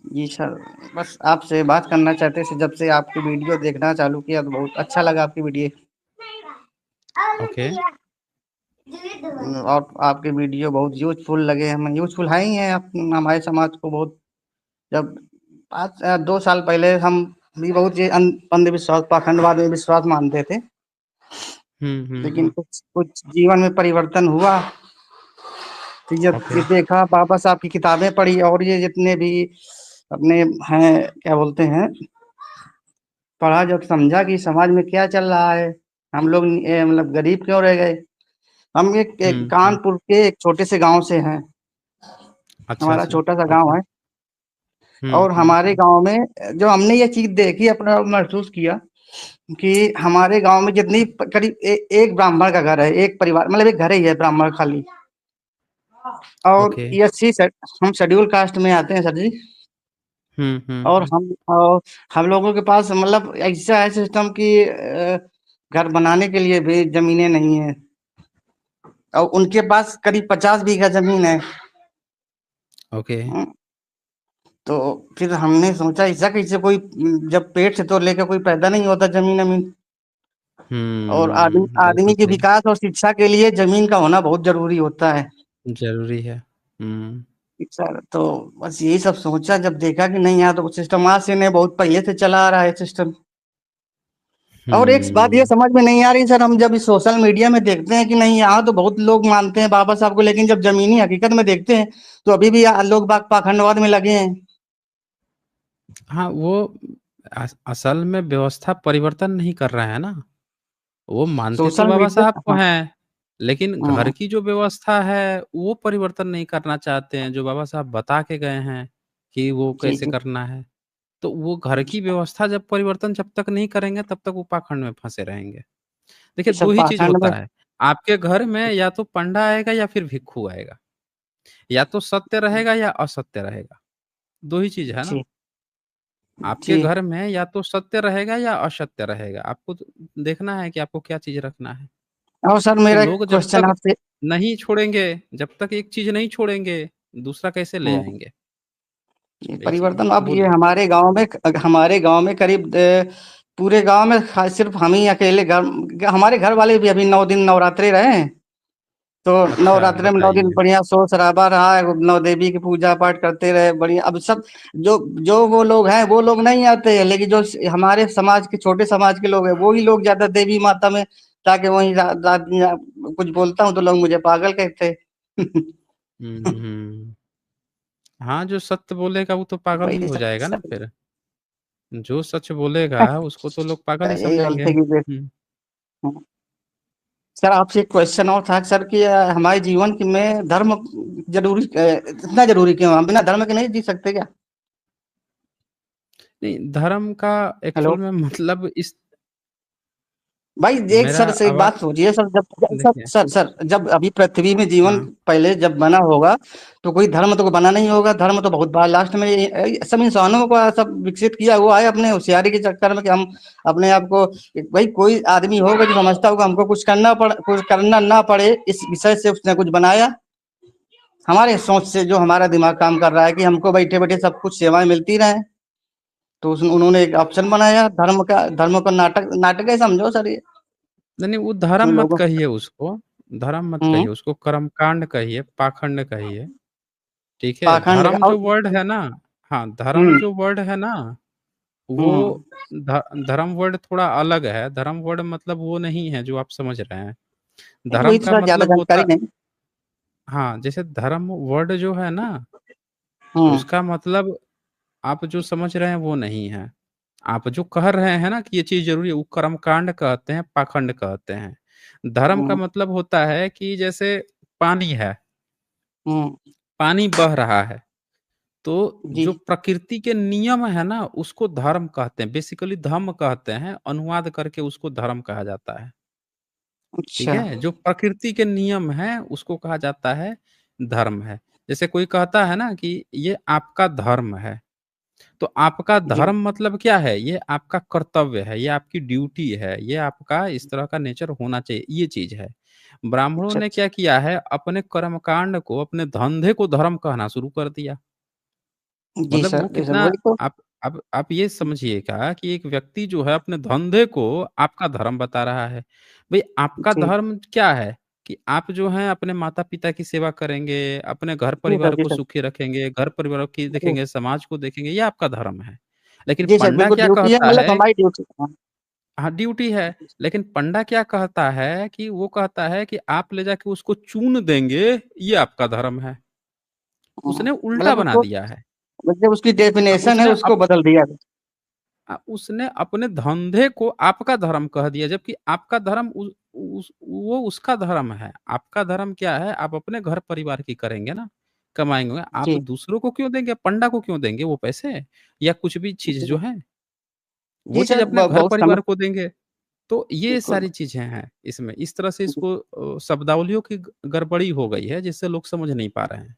जी सर, बस आपसे बात करना चाहते थे, जब से आपकी वीडियो देखना चालू किया तो बहुत अच्छा लगा आपकी वीडियो। ओके, और आपके वीडियो बहुत यूज़फुल लगे हमें, यूज़फुल है ही हैं आप हमारे समाज को बहुत। जब 2 साल पहले हम भी बहुत ये अंधविश्वास, पाखंडवाद में विश्वास मानते थे, हुँ, हुँ, लेकिन हुँ, कुछ कुछ जीवन में परिवर्तन हुआ। तो जब ओके, ये देखा, बाबा साहब की किताबें पढ़ी और ये जितने भी अपने हैं, क्या बोलते हैं, पढ़ा, जब समझा कि समाज में क्या चल रहा है, हम लोग मतलब गरीब क्यों रह गए। हम एक हुँ, हुँ, कानपुर के एक छोटे से गांव से हैं, अच्छा हमारा जी, छोटा सा गांव ओके, है। हुँ, और हुँ, हमारे हुँ, गांव में जो हमने ये चीज देखी, अपना महसूस किया कि हमारे गांव में जितनी करीब एक ब्राह्मण का घर है, एक परिवार, मतलब एक घर ही है ब्राह्मण खाली। और ओके, ये हम शेड्यूल कास्ट में आते हैं सर जी। हुँ, हुँ, और हुँ, हम लोगों के पास मतलब ऐसा है सिस्टम कि घर बनाने के लिए भी जमीनें नहीं है, और उनके पास करीब 50 बीघा जमीन है। ओके, हम्म, तो फिर हमने सोचा ऐसा कैसे, कोई जब पेट से तो लेकर कोई पैदा नहीं होता जमीन अमीन। और बिल्कुल आदमी के सही, विकास और शिक्षा के लिए जमीन का होना बहुत जरूरी होता है। ज़रूरी है। हुँ, सर तो बस यही सब सोचा, जब देखा कि नहीं यार, तो सिस्टम आज से नहीं, बहुत पहले से चला आ रहा है सिस्टम। और एक बात ये हुँ। समझ में नहीं आ रही सर, हम जब इस सोशल मीडिया में देखते हैं कि नहीं यहाँ तो बहुत लोग मानते हैं बाबा साहब को, लेकिन जब जमीनी हकीकत में देखते हैं तो अभी भी लोग बाग पाखंडवाद में लगे हैं। हाँ, वो असल में व्यवस्था परिवर्तन नहीं कर रहे हैं ना। वो मानते तो सोशल बाबा साहब मीडिया। को हाँ। हैं, लेकिन घर हम्म। की जो व्यवस्था है, वो परिवर्तन नहीं करना चाहते हैं, जो बाबा साहब बता के गए हैं कि वो जी कैसे जी। करना है। तो वो घर की व्यवस्था जब परिवर्तन जब तक नहीं करेंगे, तब तक वो पाखंड में फँसे रहेंगे। देखिए, ये 2 सब ही चीज़ पाखंड में। होता है, आपके घर में या तो पंडा आएगा या फिर भिक्षु आएगा, या तो सत्य रहेगा या असत्य रहेगा, 2 ही चीज़ है ना। जी आपके जी। घर में या तो सत्य रहेगा या असत्य रहेगा, आपको तो देखना है कि आपको क्या चीज़ रखना है। और सर तो मेरा एक लोग जब क्वेश्चन तक आपसे। नहीं छोड़ेंगे, जब तक एक चीज़ नहीं छोड़ेंगे, दूसरा कैसे ले हम्म। आएँगे? ये वही चीज़ है। परिवर्तन अब ये बोलिए। हमारे गांव में करीब पूरे गांव में सिर्फ हम ही अकेले घर, हमारे घर वाले भी अभी 9 दिन नवरात्रि रहे हैं। तो अच्छा, नवरात्रि में 9 दिन बताइए। बढ़िया शोर शराबा रहा है, नौ देवी की पूजा पाठ करते रहे बढ़िया। अब सब जो जो वो लोग हैं वो लोग नहीं आते हैं, लेकिन जो हमारे समाज के छोटे समाज के लोग हैं वो ही लोग ज्यादा देवी माता में, ताकि वहीं रात में कुछ बोलता हूँ तो लोग मुझे पागल कहते हैं। हुँ। हाँ, जो सत्य बोलेगा वो तो पागल ही वही हो सब जाएगा ना सर। फिर। जो सच बोलेगा उसको तो लोग पागल ही यही समझेंगे। बोलते कि हुँ। सर आपसे एक क्वेश्चन और था सर कि हमारे जीवन में धर्म जरूरी, इतना जरूरी क्यों है? हम बिना धर्म के नहीं जी सकते क्या? नहीं, धर्म का हेलो। एक्चुअल में मतलब इस भाई एक मेरा सर से एक आवाज़ बात सोचिए सर, सर देखिए। सर सर जब अभी पृथ्वी में जीवन हाँ, पहले जब बना होगा तो कोई धर्म तो बना नहीं होगा। धर्म तो बहुत बार लास्ट में सब इंसानों को सब विकसित किया हुआ है अपने होशियारी के चक्कर में कि हम अपने आप को, भाई कोई आदमी होगा जो समझता होगा हमको कुछ करना ना पड़े इस विषय से उसने कुछ बनाया। हमारे सोच से जो हमारा दिमाग काम कर रहा है कि हमको बैठे बैठे सब कुछ सेवाएं मिलती रहे, तो उन्होंने एक ऑप्शन बनाया धर्म का नाटक नाटक है समझो सर ये। नहीं, नहीं वो धर्म जो मत लोगों। कहिए उसको, धर्म मत कहिए हम्म। उसको, कर्मकांड कहिए, पाखंड कहिए, ठीक है? पाखंड धर्म और। जो वर्ड है ना, हाँ, धर्म हम्म। जो वर्ड है ना, वो हम्म। धर्म वर्ड थोड़ा अलग है। धर्म वर्ड मतलब वो नहीं है जो आप समझ रहे हैं। वही धर्म तो का सर ज्यादा मतलब जानकारी होता नहीं। हाँ, जैसे धर्म वर्ड जो है ना, हम्म। उसका मतलब आप जो समझ रहे हैं वो नहीं है। आप जो कह रहे हैं ना कि ये चीज़ ज़रूरी है, वो कर्मकांड कहते हैं, पाखंड कहते हैं। धर्म का हम्म। मतलब होता है कि जैसे पानी है, हम्म। पानी बह रहा है, तो जी। जो प्रकृति के नियम है ना, उसको धर्म कहते हैं। बेसिकली धम्म कहते हैं, अनुवाद करके उसको धर्म कहा जाता है। ठीक अच्छा। है? जो प्रकृति के नियम हैं, उसको कहा जाता है धर्म है। जैसे कोई कहता है ना कि ये आपका धर्म है, तो आपका जी। धर्म मतलब क्या है? ये आपका कर्तव्य है, ये आपकी ड्यूटी है, ये आपका इस तरह का नेचर होना चाहिए, ये चीज़ है। ब्राह्मणों अच्छा ने अच्छा। क्या किया है, अपने कर्मकांड को, अपने धंधे को धर्म कहना शुरू कर दिया। जी मतलब वो सर जी सर कितना वही तो। आप ये समझिएगा कि एक व्यक्ति जो है अपने धंधे को आपका धर्म बता रहा है। भई आपका जी धर्म क्या है? कि आप जो हैं अपने माता-पिता की सेवा करेंगे, अपने घर जी सर परिवार जी को सर। सुखी रखेंगे, घर परिवार की जी देखेंगे, समाज को देखेंगे, ये आपका धर्म है। लेकिन जी सर पंडा बिल्कुल क्या ड्यूटी है, कहता मतलब है हमारी ड्यूटी। हाँ। हाँ, ड्यूटी है। लेकिन पंडा क्या कहता है कि वो कहता है कि आप ले जाके उसको चून देंगे, ये आपका धर्म है। उसने उल्टा मतलब बना उसको, दिया है। मतलब उसकी डेफिनेशन है उसने उसको बदल दिया। उसने अपने धंधे को आपका धर्म कह दिया, जबकि आपका धर्म वो उसका धर्म है। आपका धर्म क्या है? आप अपने घर परिवार की करेंगे ना, कमाएँगे। आप जी दूसरों को क्यों देंगे? पंडा को क्यों देंगे वो पैसे? या कुछ भी चीज़ जो जी। है, वो जी चीज़ सर अपने घर बहुत समय। परिवार को देंगे। तो ये बिल्कुल। सारी चीज़ें हैं इसमें। इस तरह से इसको शब्दावलियों की गड़बड़ी हो गई है, जिससे लोग समझ नहीं पा रहे हैं।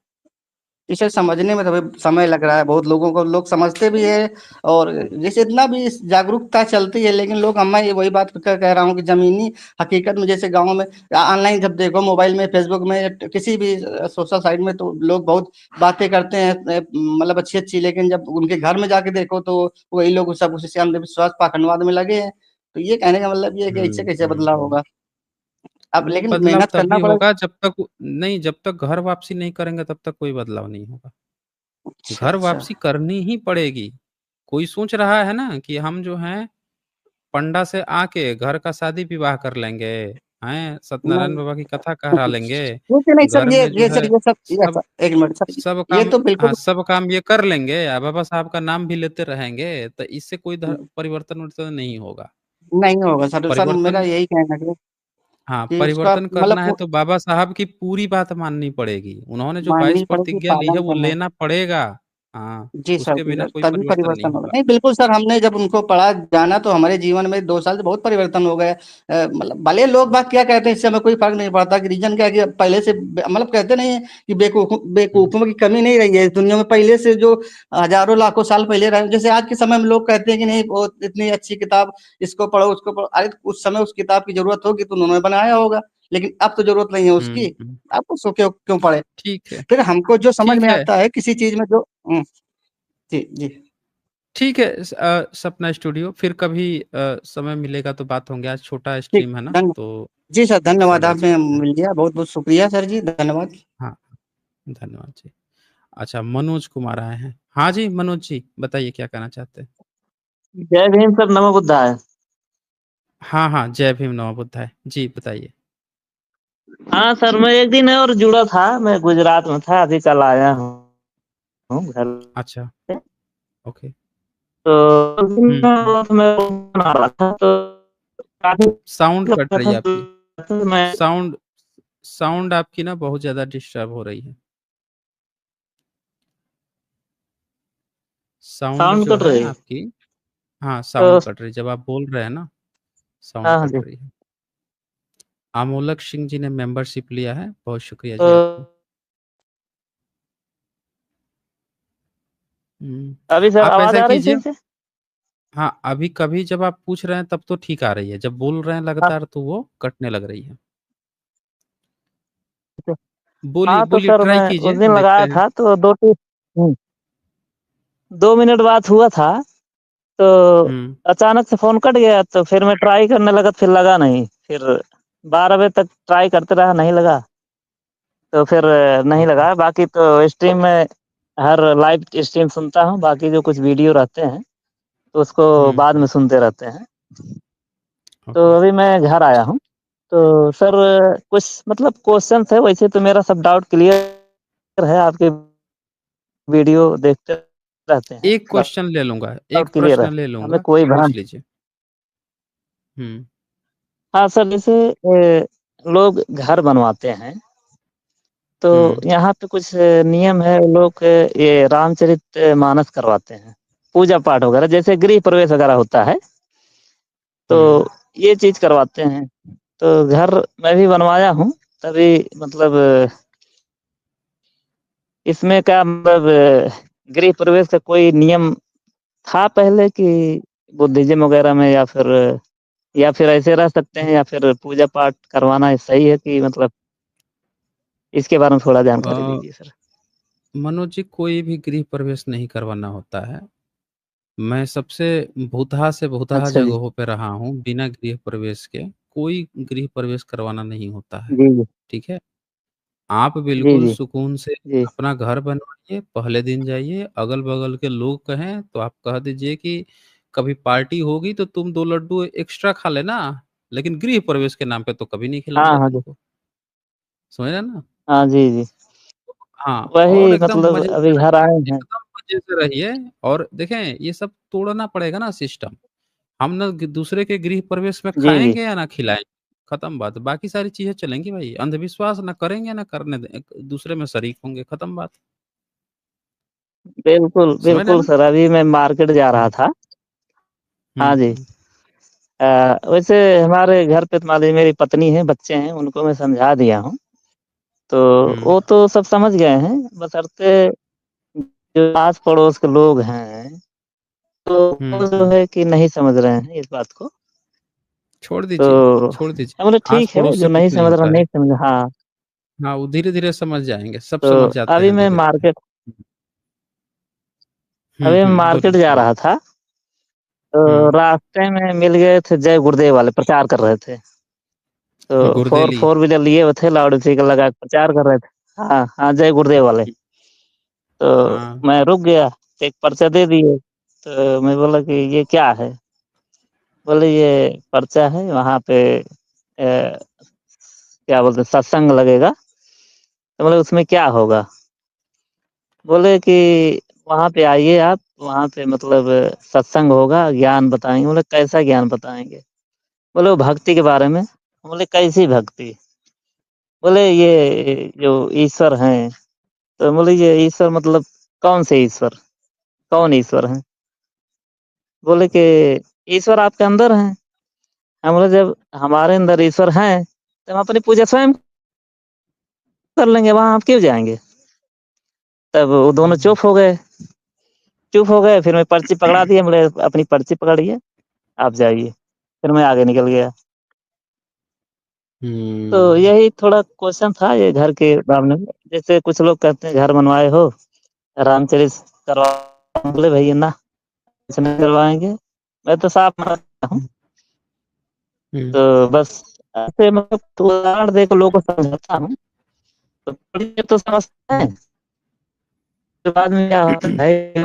इसे समझने में तो अभी समय लग रहा है, बहुत लोगों को लोग समझते भी है। और जैसे इतना भी जागरूकता चलती है, लेकिन लोग, मैं ये वही बात कह रहा हूँ कि जमीनी हकीकत में जैसे गांव में ऑनलाइन जब देखो मोबाइल में फेसबुक में किसी भी सोशल साइट में तो लोग बहुत बातें करते हैं मतलब अच्छी अच्छी, लेकिन जब उनके घर में जाके देखो तो वही लोग सब उसी से अंधविश्वास पाखंडवाद में लगे हैं। तो ये कहने का मतलब ये है कि इससे कैसे बदलाव हुँ। होगा? अब वो लेकिन बदलाव मेहनत करना तभी पड़ेगा। होगा जब तक घर वापसी नहीं करेंगे तब तक कोई बदलाव नहीं होगा। अच्छा घर अच्छा। वापसी करनी ही पड़ेगी। कोई सोच रहा है ना कि हम जो हैं पंडा से आके घर का शादी विवाह कर लेंगे, हैं? सत्यनारायण नहीं बाबा की कथा कहा लेंगे, नहीं नहीं सर, घर में जो है ये सब सर एक मिनट सर, सब ये काम, तो हाँ, बिल्कुल सब काम ये कर लेंगे, बाबा साहब का नाम भी लेते रहेंगे, तो इससे कोई परिवर्तन वर्तन नहीं होगा। नहीं होगा सर। सर मेरा परिवर्तन, यही कहना है हाँ, कि उसका परिवर्तन करना है मतलब तो बाबा साहब की पूरी बात माननी पड़ेगी। उन्होंने जो 22 माननी पड़ेगी, प्रतिज्ञा ली है पालन वो करना। लेना पड़ेगा। हाँ, जी सर, उसके जी बिना सर, कोई तभी परिवर्तन नहीं परिवर्तन होगा। होगा। नहीं बिल्कुल सर, हमने जब उनको पढ़ा जाना तो हमारे जीवन में 2 साल से बहुत परिवर्तन हो गए। मतलब भले लोग बात क्या कहते हैं, इससे हमें कोई फर्क नहीं पड़ता कि रीजन क्या है कि पहले से मतलब कहते नहीं है कि हुँ, बेवकूफों की कमी नहीं रही है इस दुनिया में। पहले से जो हजारों लाखों साल पहले रहे, जैसे आज के समय में लोग कहते हैं कि नहीं वो इतनी अच्छी किताब, इसको पढ़ो उसको पढ़ो। अरे उस समय उस किताब की जरूरत होगी तो उन्होंने बनाया होगा, लेकिन अब तो जरूरत नहीं है हुँ, उसकी। हुँ। आप उसको क्यों क्यों पढ़े? ठीक है, फिर हमको जो समझ ठीक में है, आता है किसी चीज में जो जी जी ठीक है। सपना स्टूडियो फिर कभी समय मिलेगा तो बात होंगे। आज छोटा ठीक, स्ट्रीम है ना, धन्यवाद। तो जी सर, धन्यवाद, चलिए आपने चलते हैं। मिल गया, बहुत बहुत शुक्रिया सर जी, धन्यवाद। हाँ, धन्यवाद जी। अच्छा, मनोज कुमार आए हैं। हाँ जी, मनोज जी, बताइए क्या कहना चाहते हैं? जय भीम सर, नमो बुद्धाय। हाँ, हाँ, जय भीम, नमो बुद्धाय। जी, बताइए। हाँ सर, मैं एक दिन और जुड़ा था, मैं गुजरात में था, अभी कल आया हूँ घर अच्छा, से। ओके। तो उस दिन हुँ, हुँ। मैं बना रहा था तो काफी साउंड कट लगा रही था, है आपकी। तो मैं साउंड साउंड आपकी ना बहुत ज़्यादा डिस्टर्ब हो रही है। साउंड साउंड जो कट है रही है। आपकी, हाँ, तो साउंड कट रही है। जब आप बोल रहे हैं ना, साउंड हाँ हाँ कट जी। रही है। अमोलक सिंह जी ने मेंबरशिप लिया है, बहुत शुक्रिया तो जी आपको। हुँ, अभी सर आप आवाज ऐसा आ रही कीजिए, ठीक से? हाँ, अभी कभी जब आप पूछ रहे हैं तब तो ठीक आ रही है, जब बोल रहे हैं हाँ लगातार तो वो कटने लग रही है। तो- बोलिए, हाँ, तो बोलिए, सर ट्राई मैं उस कीजिए, दिन देखते लगाया हैं। था तो 2 मिनट बात हुआ था। तो हुँ, अचानक से फोन कट गया, तो फिर मैं ट्राई करने लगा, फिर लगा नहीं। फिर 12 बजे तक ट्राई करते रहा, नहीं लगा। तो फिर नहीं ओके, लगा। बाकी तो स्ट्रीम में हर लाइव स्ट्रीम सुनता हूँ, बाकी जो कुछ वीडियो रहते हैं तो उसको हुँ, बाद में हुँ, सुनते रहते हैं। तो ओके। अभी मैं घर आया हूँ। तो सर कुछ मतलब क्वेश्चन है, वैसे तो मेरा सब डाउट क्लियर है, आपके वीडियो देखते रहते हैं, एक क्वेश्चन ले लूँगा, डाउट एक क्लियर है, प्रश्न ले हमें लूँगा, कोई भ्रम। पूछ लीजिए। हुँ, हाँ सर, जैसे लोग घर बनवाते हैं तो हुँ, यहाँ पे कुछ नियम है, लोग ये रामचरित मानस करवाते हैं, पूजा पाठ वगैरह, जैसे गृह प्रवेश वगैरह होता है तो हुँ। ये चीज करवाते हैं। तो घर मैं भी बनवाया हूँ, तभी मतलब इसमें क्या मतलब गृह प्रवेश का कोई नियम था पहले कि बुद्धिज्म वगैरह में, या फिर ऐसे रह सकते हैं, या फिर पूजा पाठ करवाना सही है कि मतलब इसके बारे में थोड़ा जानकारी अ, दीजिए सर। मनोज जी, कोई भी गृह प्रवेश नहीं करवाना होता है। मैं सबसे भूतहा से भूतहा अच्छा जी। जगहों पे रहा हूँ, बिना गृह प्रवेश के कोई गृह प्रवेश करवाना नहीं होता है, जी जी। ठीक है? आप जी बिल्कुल जी। सुकून से जी। अपना घर बनवाइए, पहले दिन जाइए, अगल-बगल के लोग कहें तो आप कह दीजिए कि कभी पार्टी होगी तो तुम 2 लड्डू एक्स्ट्रा खा लेना, लेकिन गृह प्रवेश के नाम पे तो कभी नहीं हाँ खिलाऊँगा हाँ जी। तुमको। समझ रहे हैं ना? हाँ जी जी। हाँ, और वही एकदम मतलब मज़े से अभी घर रहिए, आए हैं। एकदम मज़े से रहिए। और देखें, ये सब तोड़ना पड़ेगा ना सिस्टम। हम ना दूसरे के गृह प्रवेश में जी जी। खाएँगे या ना खिलाएँगे, खत्म बात। बाकी सारी चीज़ें चलेंगी भाई। अंधविश्वास ना करेंगे ना करने दें, एक दूसरे में शरीक होंगे, खत्म बात। बिल्कुल समझ रहे हैं बिल्कुल ना? सर, अभी मैं मार्केट जा रहा हुँ, था। हाँ हुँ, जी। हुँ, वैसे हमारे घर पे तो मान लीजिए मेरी पत्नी है, बच्चे हैं, उनको मैं समझा दिया हूँ। तो हुँ, वो तो सब समझ गए हैं, बशर्ते जो आस पड़ोस के लोग हैं तो हुँ, वो जो हुँ। है कि नहीं समझ रहे हैं इस बात को। छोड़ दीजिए, तो छोड़ दीजिए। हम बोले ठीक है, आस-पड़ोस जो से नहीं कुछ नहीं समझ रहा होता है। नहीं समझ, हाँ। हाँ, वो धीरे-धीरे समझ जाएँगे, सब तो समझ जाते अभी हैं मैं धीरे-धीरे। मार्केट हुँ, अभी मैं हुँ, मार्केट बोलिए, जा बोलिए। रहा था। तो हुँ, रास्ते में मिल गए थे, जय गुरुदेव वाले प्रचार कर रहे थे। तो फोर गुर्देली। फोर व्हीलर लिए हुए थे, लाउड स्पीकर लगा के प्रचार कर रहे थे। हाँ हाँ, जय गुरुदेव वाले। तो हाँ, मैं रुक गया, एक पर्चा दे दिए। तो मैं बोला कि ये क्या है? बोले ये पर्चा है, वहाँ पे क्या बोलते हैं, सत्संग लगेगा। तो बोले उसमें क्या होगा? बोले कि वहाँ पे आइए आप, वहाँ पे मतलब सत्संग होगा, ज्ञान बताएंगे। बोले कैसा ज्ञान बताएंगे? बोले वो भक्ति के बारे में। बोले कैसी भक्ति? बोले ये जो ईश्वर हैं, तो बोले ये ईश्वर मतलब कौन से ईश्वर, कौन ईश्वर है? बोले कि ईश्वर आपके अंदर हैं। हम बोले जब हमारे अंदर ईश्वर हैं तो हम अपनी पूजा स्वयं कर लेंगे, वहां हम क्यों जाएंगे? तब वो दोनों चुप हो गए। फिर मैं पर्ची पकड़ा दिया, बोले अपनी पर्ची पकड़िए, आप जाइए। फिर मैं आगे निकल गया। तो यही थोड़ा क्वेश्चन था ये घर के मामले में। जैसे कुछ लोग कहते हैं घर बनवाए हो, रामचरित करवा, बोले भैया ना, कुछ नहीं करवाएंगे। मैं तो साफ मना करता हूँ। तो बस ऐसे मतलब उदाहरण देकर लोगों को समझाता हूँ, तो थोड़ी देर तो समझते हैं। उसके बाद में क्या होता है,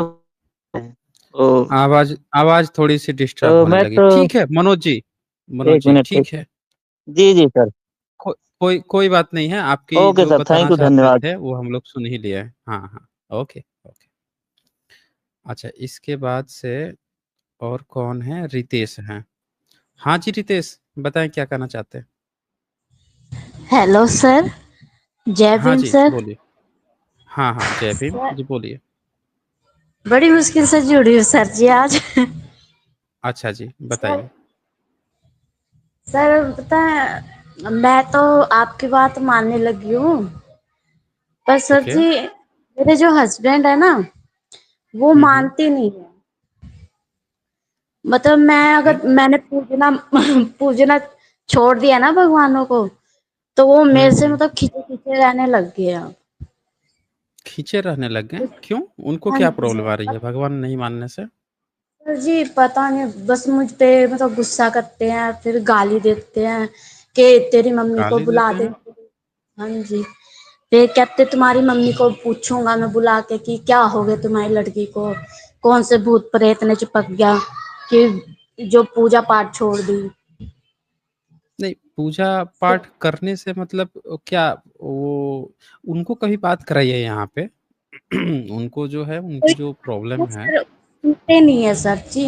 वो आवाज आवाज थोड़ी-सी डिस्टर्ब तो होने मैं लगी। तो ठीक है मनोज एक जी मिनट ठीक है। जी, जी सर। कोई बात नहीं है, आपकी ओके जो सर, थैंक बताना यू, चाहते धन्यवाद। थे वो हम लोग सुन ही लिए हैं। हाँ, हाँ। Okay, okay. अच्छा इसके बाद से और कौन है? रितेश हैं। हाँ जी रितेश, बताएँ क्या कहना चाहते हैं? हेलो सर, जय हाँ भीम जी, सर। बोलिए। हाँ, हाँ, जय भीम। सर जी बोलिए। बड़ी मुश्किल से जुड़ी हूँ सर जी आज। अच्छा जी, सर बताइए। सर पता है, मैं तो आपकी बात मानने लगी हूँ, पर सर ओके। जी मेरे जो हस्बैंड है ना, वो हुँ, हुँ। मानते नहीं है। मतलब ओके। मैंने पूजना पूजना छोड़ दिया ना भगवानों को, तो वो हुँ, मेरे से हुँ। मतलब खींचे खींचे रहने लग गए हैं। खींचे रहने लग गए? क्यों? उनको हाँ क्या जी प्रॉब्लम आ रही सर। है भगवान नहीं मानने से? सर जी पता नहीं, बस मुझ पे मतलब गुस्सा करते हैं, फिर गाली देते हैं कि तेरी मम्मी को गाली बुला देते दे। हैं? हाँ जी। फिर कहते तुम्हारी मम्मी को पूछूंगा मैं बुला के कि क्या हो गया तुम्हारी लड़की को, कौन से भूत प्रेत ने चिपक गया कि जो पूजा पाठ छोड़ दी। नहीं, पूजा-पाठ करने से मतलब क्या वो उनको कभी बात कराइए यहाँ पे। उनको जो है कोई उनकी जो वो प्रॉब्लम है। सर सुनते नहीं है सर जी।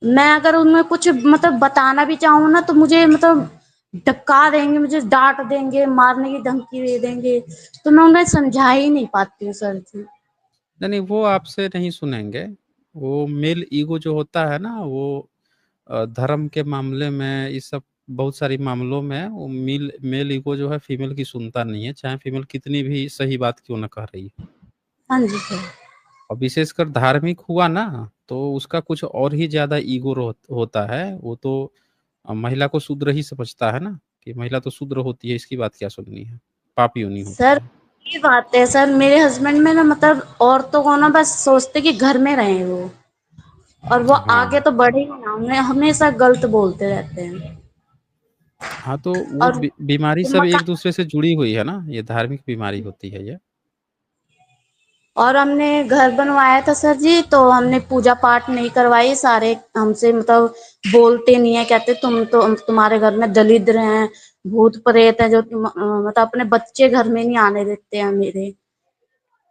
मैं अगर उनमें कुछ मतलब बताना भी चाहूँ ना, तो मुझे मतलब धक्का देंगे, मुझे डांट देंगे, मारने की धमकी दे देंगे, तो मैं उन्हें समझा ही नहीं पाती हूँ सर जी। नहीं, नहीं वो आपसे नहीं सुनेंगे। वो मेल ईगो जो होता है ना वो धर्म के मामले में ये सब बहुत सारी मामलों में वो मेल ईगो जो है फीमेल की सुनता नहीं है, चाहे फीमेल कितनी भी सही बात क्यों ना कह रही है। हाँ जी सर। और विशेषकर धार्मिक हुआ ना तो उसका कुछ और ही ज़्यादा ईगो होता है। वो तो महिला को शूद्र ही समझता है ना कि महिला तो शूद्र होती है, इसकी बात क्या सुननी है, पापी होनी होती सर है। ये बात है सर, मेरे हस्बैंड में ना मतलब औरतों को ना बस सोचते कि घर में रहें वो, और वो आगे हाँ, तो बढ़े ही ना, उन्हें हमेशा गलत बोलते रहते हैं। हाँ तो वो और बीमारी वो सब मका एक दूसरे से जुड़ी हुई है ना, ये धार्मिक बीमारी होती है ये। और हमने घर बनवाया था सर जी, तो हमने पूजा पाठ नहीं करवाई। सारे हमसे मतलब बोलते नहीं है, कहते तुम तो तुम्हारे घर में दलिद्र हैं, भूत प्रेत है, जो मतलब अपने बच्चे घर में नहीं आने देते हैं मेरे।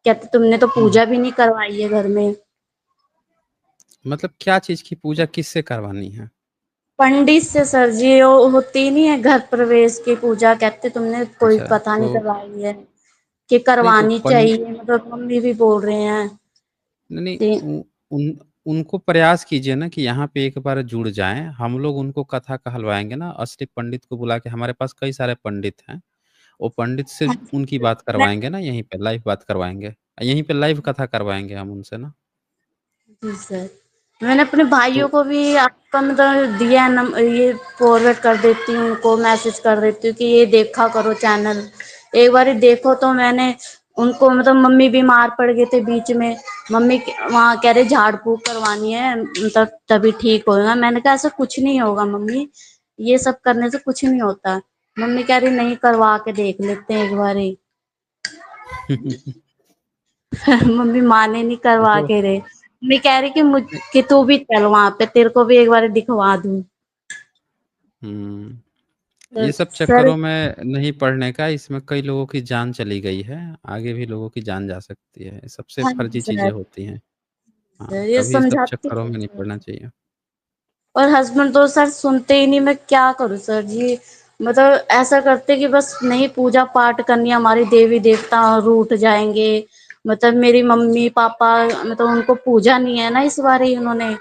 कहते तुमने तो हुँ, पूजा भी नहीं करवाई है घर में। मतलब क्या चीज़ की पूजा किससे करवानी है? पंडित से सर जी, वो होती नहीं है घर प्रवेश की पूजा, कहते तुमने कोई अच्छा, पता नहीं तो करवाई है कि नहीं तो करवानी चाहिए, मतलब मम्मी भी बोल रहे हैं नहीं, कि उनको प्रयास कीजिए ना कि यहाँ पे एक बार जुड़ जाएँ। हम लोग उनको कथा कहलवाएँगे ना, असली पंडित को बुला के हमारे पास कई सारे पंडित हैं। वो पंडित से हाँ उनकी जी, बात करवाएँगे ना यहीं पे लाइव बात करवाएँगे। यहीं पे लाइव कथा करवाएँगे हम उनसे ना। जी सर। मैंने अपने भाइयों तो को भी आपका मतलब दिया है ये फॉरवर्ड कर देती हूँ, उनको मैसेज कर देती हूँ कि ये देखा करो चैनल, एक बार देखो। तो मैंने उनको मतलब मम्मी बीमार पड़ गए थे बीच में, मम्मी वहाँ कह रहे झाड़ फूक करवानी है मतलब तभी ठीक होगा। मैंने कहा ऐसा कुछ नहीं होगा मम्मी, ये सब करने से कुछ नहीं होता। मम्मी कह रही नहीं, करवा के देख लेते हैं एक बार। मम्मी माने नहीं, वो करवा तो के रहे। मैं कह रही कि तू भी चल वहां पे, तेरे को भी एक बार दिखवा दूं। ये सब सर चक्करों में नहीं पड़ने का, इसमें कई लोगों की जान चली गई है, आगे भी लोगों की जान जा सकती है, सबसे हाँ जी फर्जी चीजें सर, होती हैं। हाँ, ये कभी सब समझाती चक्करों हूँ में नहीं सर। पड़ना चाहिए। और हस्बैंड तो सर सुनते ही नहीं, मैं क्या करूं सर जी। मतलब ऐसा करते कि बस नहीं, पूजा पाठ करनी, हमारी देवी देवता रूठ जाएंगे। मतलब मेरी मम्मी पापा, मतलब उनको पूजा नहीं है ना इस बार ही उन्होंने नहीं,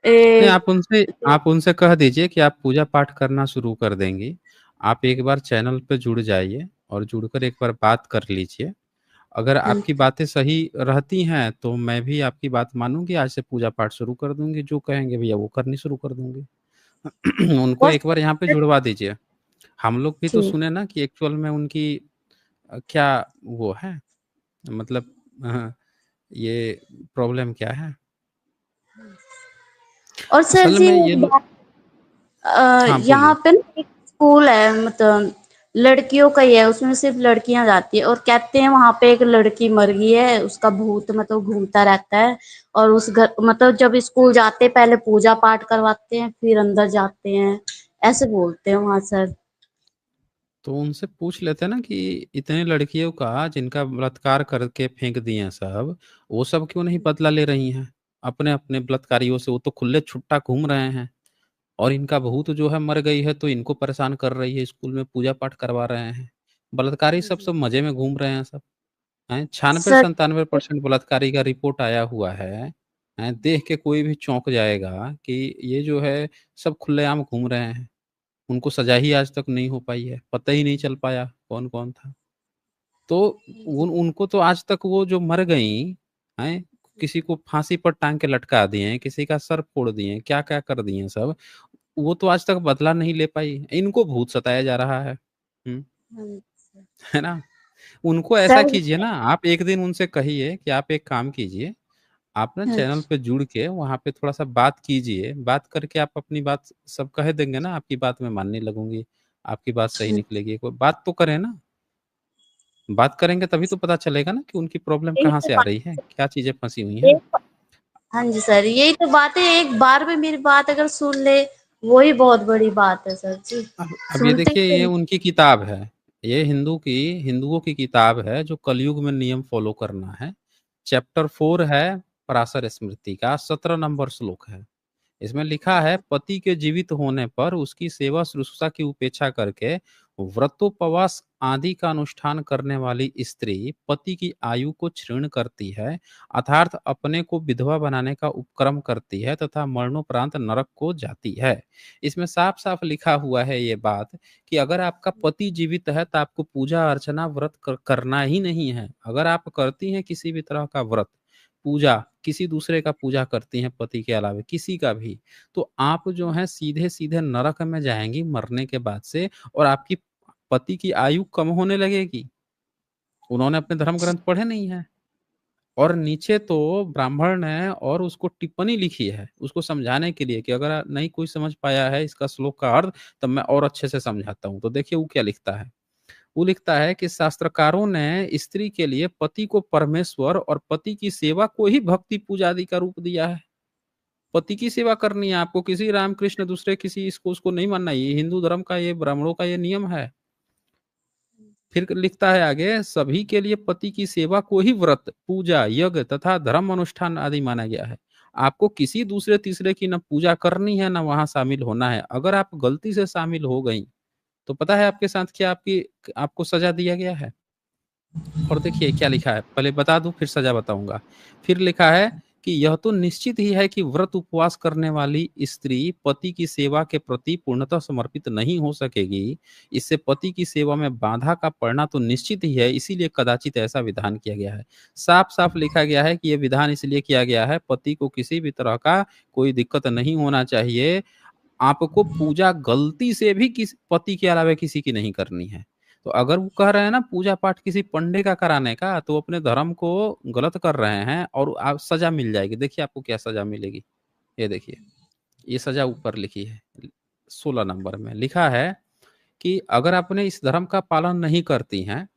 ए, आप उनसे कह दीजिए कि आप पूजा पाठ करना शुरू कर देंगी। आप एक बार चैनल पे जुड़ जाइए और जुड़कर एक बार बात कर लीजिए। अगर हाँ आपकी बातें सही रहती हैं तो मैं भी आपकी बात मानूंगी, आज से पूजा पाठ शुरू कर दूंगी, जो कहेंगे भैया वो करनी शुरू कर दूंगी। उनको और एक बार यहाँ पे जुड़वा दीजिए। हम लोग भी तो ठीक। सुने ना कि एक्चुअल में उनकी क्या वो है, मतलब ये प्रॉब्लम क्या है। और सर असल जी में ये एक बात, हाँ यहाँ बोलिए। पे ना एक स्कूल है, मतलब लड़कियों का ही है, उसमें सिर्फ लड़कियां जाती है, और कहते हैं वहां पे एक लड़की मर गई है, उसका भूत मतलब घूमता रहता है। और उस घर, मतलब जब स्कूल जाते हैं पहले पूजा पाठ करवाते हैं, फिर अंदर जाते हैं, ऐसे बोलते हैं वहां सर। तो उनसे पूछ लेते ना कि इतने लड़कियों का जिनका बलात्कार करके फेंक दिए हैं सब, वो सब क्यों नहीं बदला ले रही हैं अपने अपने बलात्कारियों से। वो तो खुले छुट्टा घूम रहे हैं, और इनका भूत जो है मर गई है तो इनको परेशान कर रही है, स्कूल में पूजा पाठ करवा रहे हैं। बलात्कारी सब मजे में घूम रहे हैं सब हैं। 96 सर 97% बलात्कारी का रिपोर्ट आया हुआ है। हैं, देख के कोई भी चौंक जाएगा कि ये जो है सब खुलेआम घूम रहे हैं। उनको सजा ही आज तक नहीं हो पाई है, पता ही नहीं चल पाया कौन कौन था। तो उनको तो आज तक वो जो मर गई हैं, किसी को फांसी पर टांग के लटका दिए हैं, किसी का सर फोड़ दिए हैं, क्या क्या कर दिए हैं सब, वो तो आज तक बदला नहीं ले पाई। इनको भूत सताया जा रहा है। है ना। उनको ऐसा सर कीजिए ना, आप एक दिन उनसे कहिए कि आप एक काम कीजिए, आप ना चैनल पे जुड़ के वहां पे थोड़ा सा बात कीजिए, बात करके आप अपनी बात सब कह देंगे ना, आपकी बात मैं मानने लगूंगी, आपकी बात सही निकलेगी। कोई बात तो करें ना, बात करेंगे तभी तो पता चलेगा ना कि उनकी प्रॉब्लम यही कहाँ तो से आ बात रही है, क्या चीजें फंसी हुई हैं। एक हाँ जी सर, यही तो बात है, एक बार में मेरी बात अगर सुन ले, वही बहुत बड़ी बात है सर जी। अब ये सुनते ही देखिए, तो ये नहीं। उनकी किताब है, ये हिंदुओं की किताब है जो कलयुग में नियम फॉलो करना है। चैप्टर 4 है, पराशर स्मृति का 17 नंबर श्लोक है। इसमें लिखा है, पति के जीवित होने पर उसकी सेवा शुश्रूषा की उपेक्षा करके व्रतोपवास आदि का अनुष्ठान करने वाली स्त्री पति की आयु को क्षीण करती है, अर्थात अपने को विधवा बनाने का उपक्रम करती है तथा मरणोपरांत नरक को जाती है। इसमें साफ साफ लिखा हुआ है ये बात कि अगर आपका पति जीवित है तो आपको पूजा अर्चना व्रत करना ही नहीं है। अगर आप करती हैं किसी भी तरह का व्रत पूजा, किसी दूसरे का पूजा करती हैं पति के अलावा किसी का भी, तो आप जो है सीधे सीधे नरक में जाएंगी मरने के बाद से, और आपकी पति की आयु कम होने लगेगी। उन्होंने अपने धर्म ग्रंथ पढ़े नहीं है, और नीचे तो ब्राह्मण ने और उसको टिप्पणी लिखी है उसको समझाने के लिए कि अगर नहीं कोई समझ पाया है इसका श्लोक का अर्थ, तब मैं और अच्छे से समझाता हूँ। तो देखिए वो क्या लिखता है। वो लिखता है कि शास्त्रकारों ने स्त्री के लिए पति को परमेश्वर और पति की सेवा को ही भक्ति पूजा आदि का रूप दिया है। पति की सेवा करनी है आपको, किसी रामकृष्ण दूसरे किसी इसको उसको नहीं मानना। ये हिंदू धर्म का, ये ब्राह्मणों का ये नियम है। फिर लिखता है आगे, सभी के लिए पति की सेवा को ही व्रत पूजा यज्ञ तथा धर्म अनुष्ठान आदि माना गया है। आपको किसी दूसरे तीसरे की न पूजा करनी है, न वहां शामिल होना है। अगर आप गलती से शामिल हो गई तो पता है आपके साथ क्या आपको सजा दिया गया है। और देखिए क्या लिखा है, पहले बता दूं फिर सजा बताऊंगा। फिर लिखा है कि यह तो निश्चित ही है कि व्रत उपवास करने वाली स्त्री पति की सेवा के प्रति पूर्णतः समर्पित नहीं हो सकेगी। इससे पति की सेवा में बाधा का पड़ना तो निश्चित ही है, इसीलिए कदाचित ऐसा विधान किया गया है। साफ साफ लिखा गया है कि यह विधान इसलिए किया गया है, पति को किसी भी तरह का कोई दिक्कत नहीं होना चाहिए। आपको पूजा गलती से भी किसी पति के अलावा किसी की नहीं करनी है। तो अगर वो कह रहे हैं ना पूजा पाठ किसी पंडे का कराने का, तो अपने धर्म को गलत कर रहे हैं, और आप सजा मिल जाएगी। देखिए आपको क्या सजा मिलेगी। ये देखिए, ये सजा ऊपर लिखी है 16 नंबर में लिखा है कि अगर आपने इस धर्म का पालन नहीं करती हैं,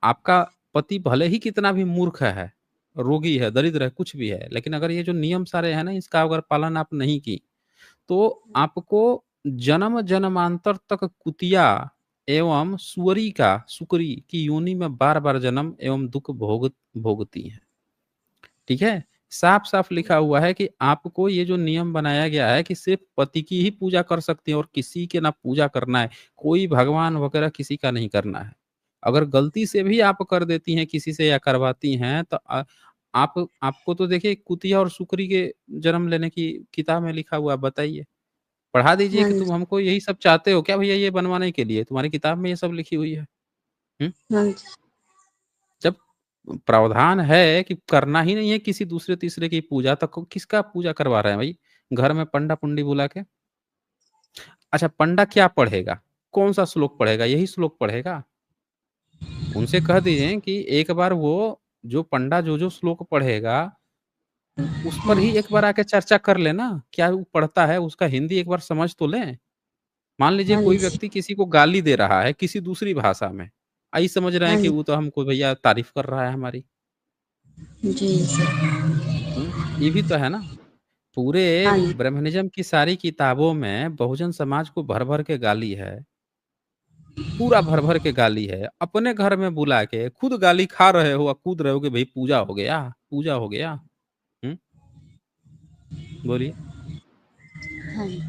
आपका पति भले ही कितना भी मूर्ख है, रोगी है, दरिद्र है, कुछ भी है, लेकिन अगर ये जो नियम सारे हैं ना, इसका अगर पालन आप नहीं की, तो आपको जन्म जन्मांतर तक कुतिया एवं सुकरी की योनि में बार-बार जन्म एवं दुःख भोगती हैं। ठीक है? साफ-साफ लिखा हुआ है कि आपको ये जो नियम बनाया गया है कि सिर्फ़ पति की ही पूजा कर सकती हैं और किसी के ना पूजा करना है, कोई भगवान वगैरह किसी का नहीं करना है। अगर गलती से भी आप कर देती हैं किसी से या करवाती हैं तो आपको तो देखिए कुतिया और सुकरी के जन्म लेने की किताब में लिखा हुआ है, बताइए। पढ़ा दीजिए हाँ कि जी, तुम हमको यही सब चाहते हो क्या भैया ये बनवाने के लिए? तुम्हारी किताब में ये सब लिखी हुई है। हुँ? हाँ जी, जब प्रावधान है कि करना ही नहीं है किसी दूसरे तीसरे की पूजा तो किसका पूजा करवा रहे हैं भाई? घर में पंडा-पुंडी बुला के? अच्छा पंडा क्या पढ़ेगा? कौन-सा श्लोक पढ़ेगा? यही श्लोक पढ़ेगा? उनसे कह दीजिए कि एक बार वो जो पंडा जो श्लोक पढ़ेगा, उस पर ही एक बार आके चर्चा कर लें ना, क्या वो पढ़ता है उसका हिंदी एक बार समझ तो लें। मान लीजिए हाँ कोई जी, व्यक्ति किसी को गाली दे रहा है किसी दूसरी भाषा में, समझ रहे हाँ हैं कि जी, वो तो हमको भैया तारीफ़ कर रहा है हमारी। जी सर, हुँ, ये भी तो है ना। पूरे हाँ जी, ब्रह्मनिज़्म की सारी किताबों में बहुजन समाज को भर-भर के गाली है, पूरा भर-भर के गाली है। अपने घर में बुला के खुद गाली खा रहे हो और कूद रहे हो कि भई पूजा हो गया, पूजा हो गया। हुँ, बोलिए। हाँ जी।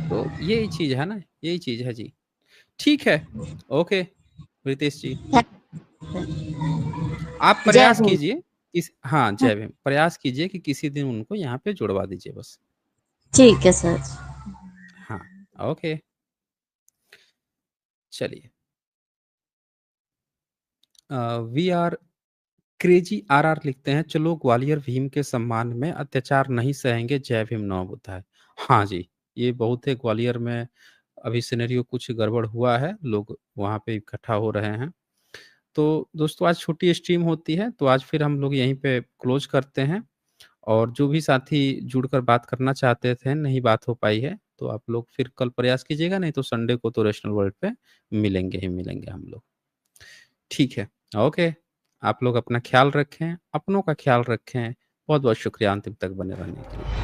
तो यही चीज़ है ना, यही चीज़ है जी। ठीक है, ओके रितेश जी। आप जय प्रयास भीम। कीजिए हाँ, हाँ, जय भीम। प्रयास कीजिए कि किसी दिन उनको यहाँ पे जुड़वा दीजिए बस। ठीक है सर। हाँ, ओके, चलिए। वी आर क्रेजी आरआर लिखते हैं, चलो ग्वालियर भीम के सम्मान में अत्याचार नहीं सहेंगे, जय भीम नौ बुधाय। हाँ जी, ये बहुत है ग्वालियर में अभी सिनेरियो कुछ गड़बड़ हुआ है, लोग वहाँ पे इकट्ठा हो रहे हैं। तो दोस्तों आज छोटी स्ट्रीम होती है, तो आज फिर हम लोग यहीं पे क्लोज़ करते हैं और जो भी साथी जुड़कर बात करना चाहते थे, नहीं बात हो पाई है, तो आप लोग फिर कल प्रयास कीजिएगा, नहीं तो संडे को तो रैशनल वर्ल्ड पे मिलेंगे ही मिलेंगे हम लोग। ठीक है, ओके। आप लोग अपना ख़्याल रखें, अपनों का ख़्याल रखें। बहुत-बहुत शुक्रिया अंतिम तक बने रहने के लिए।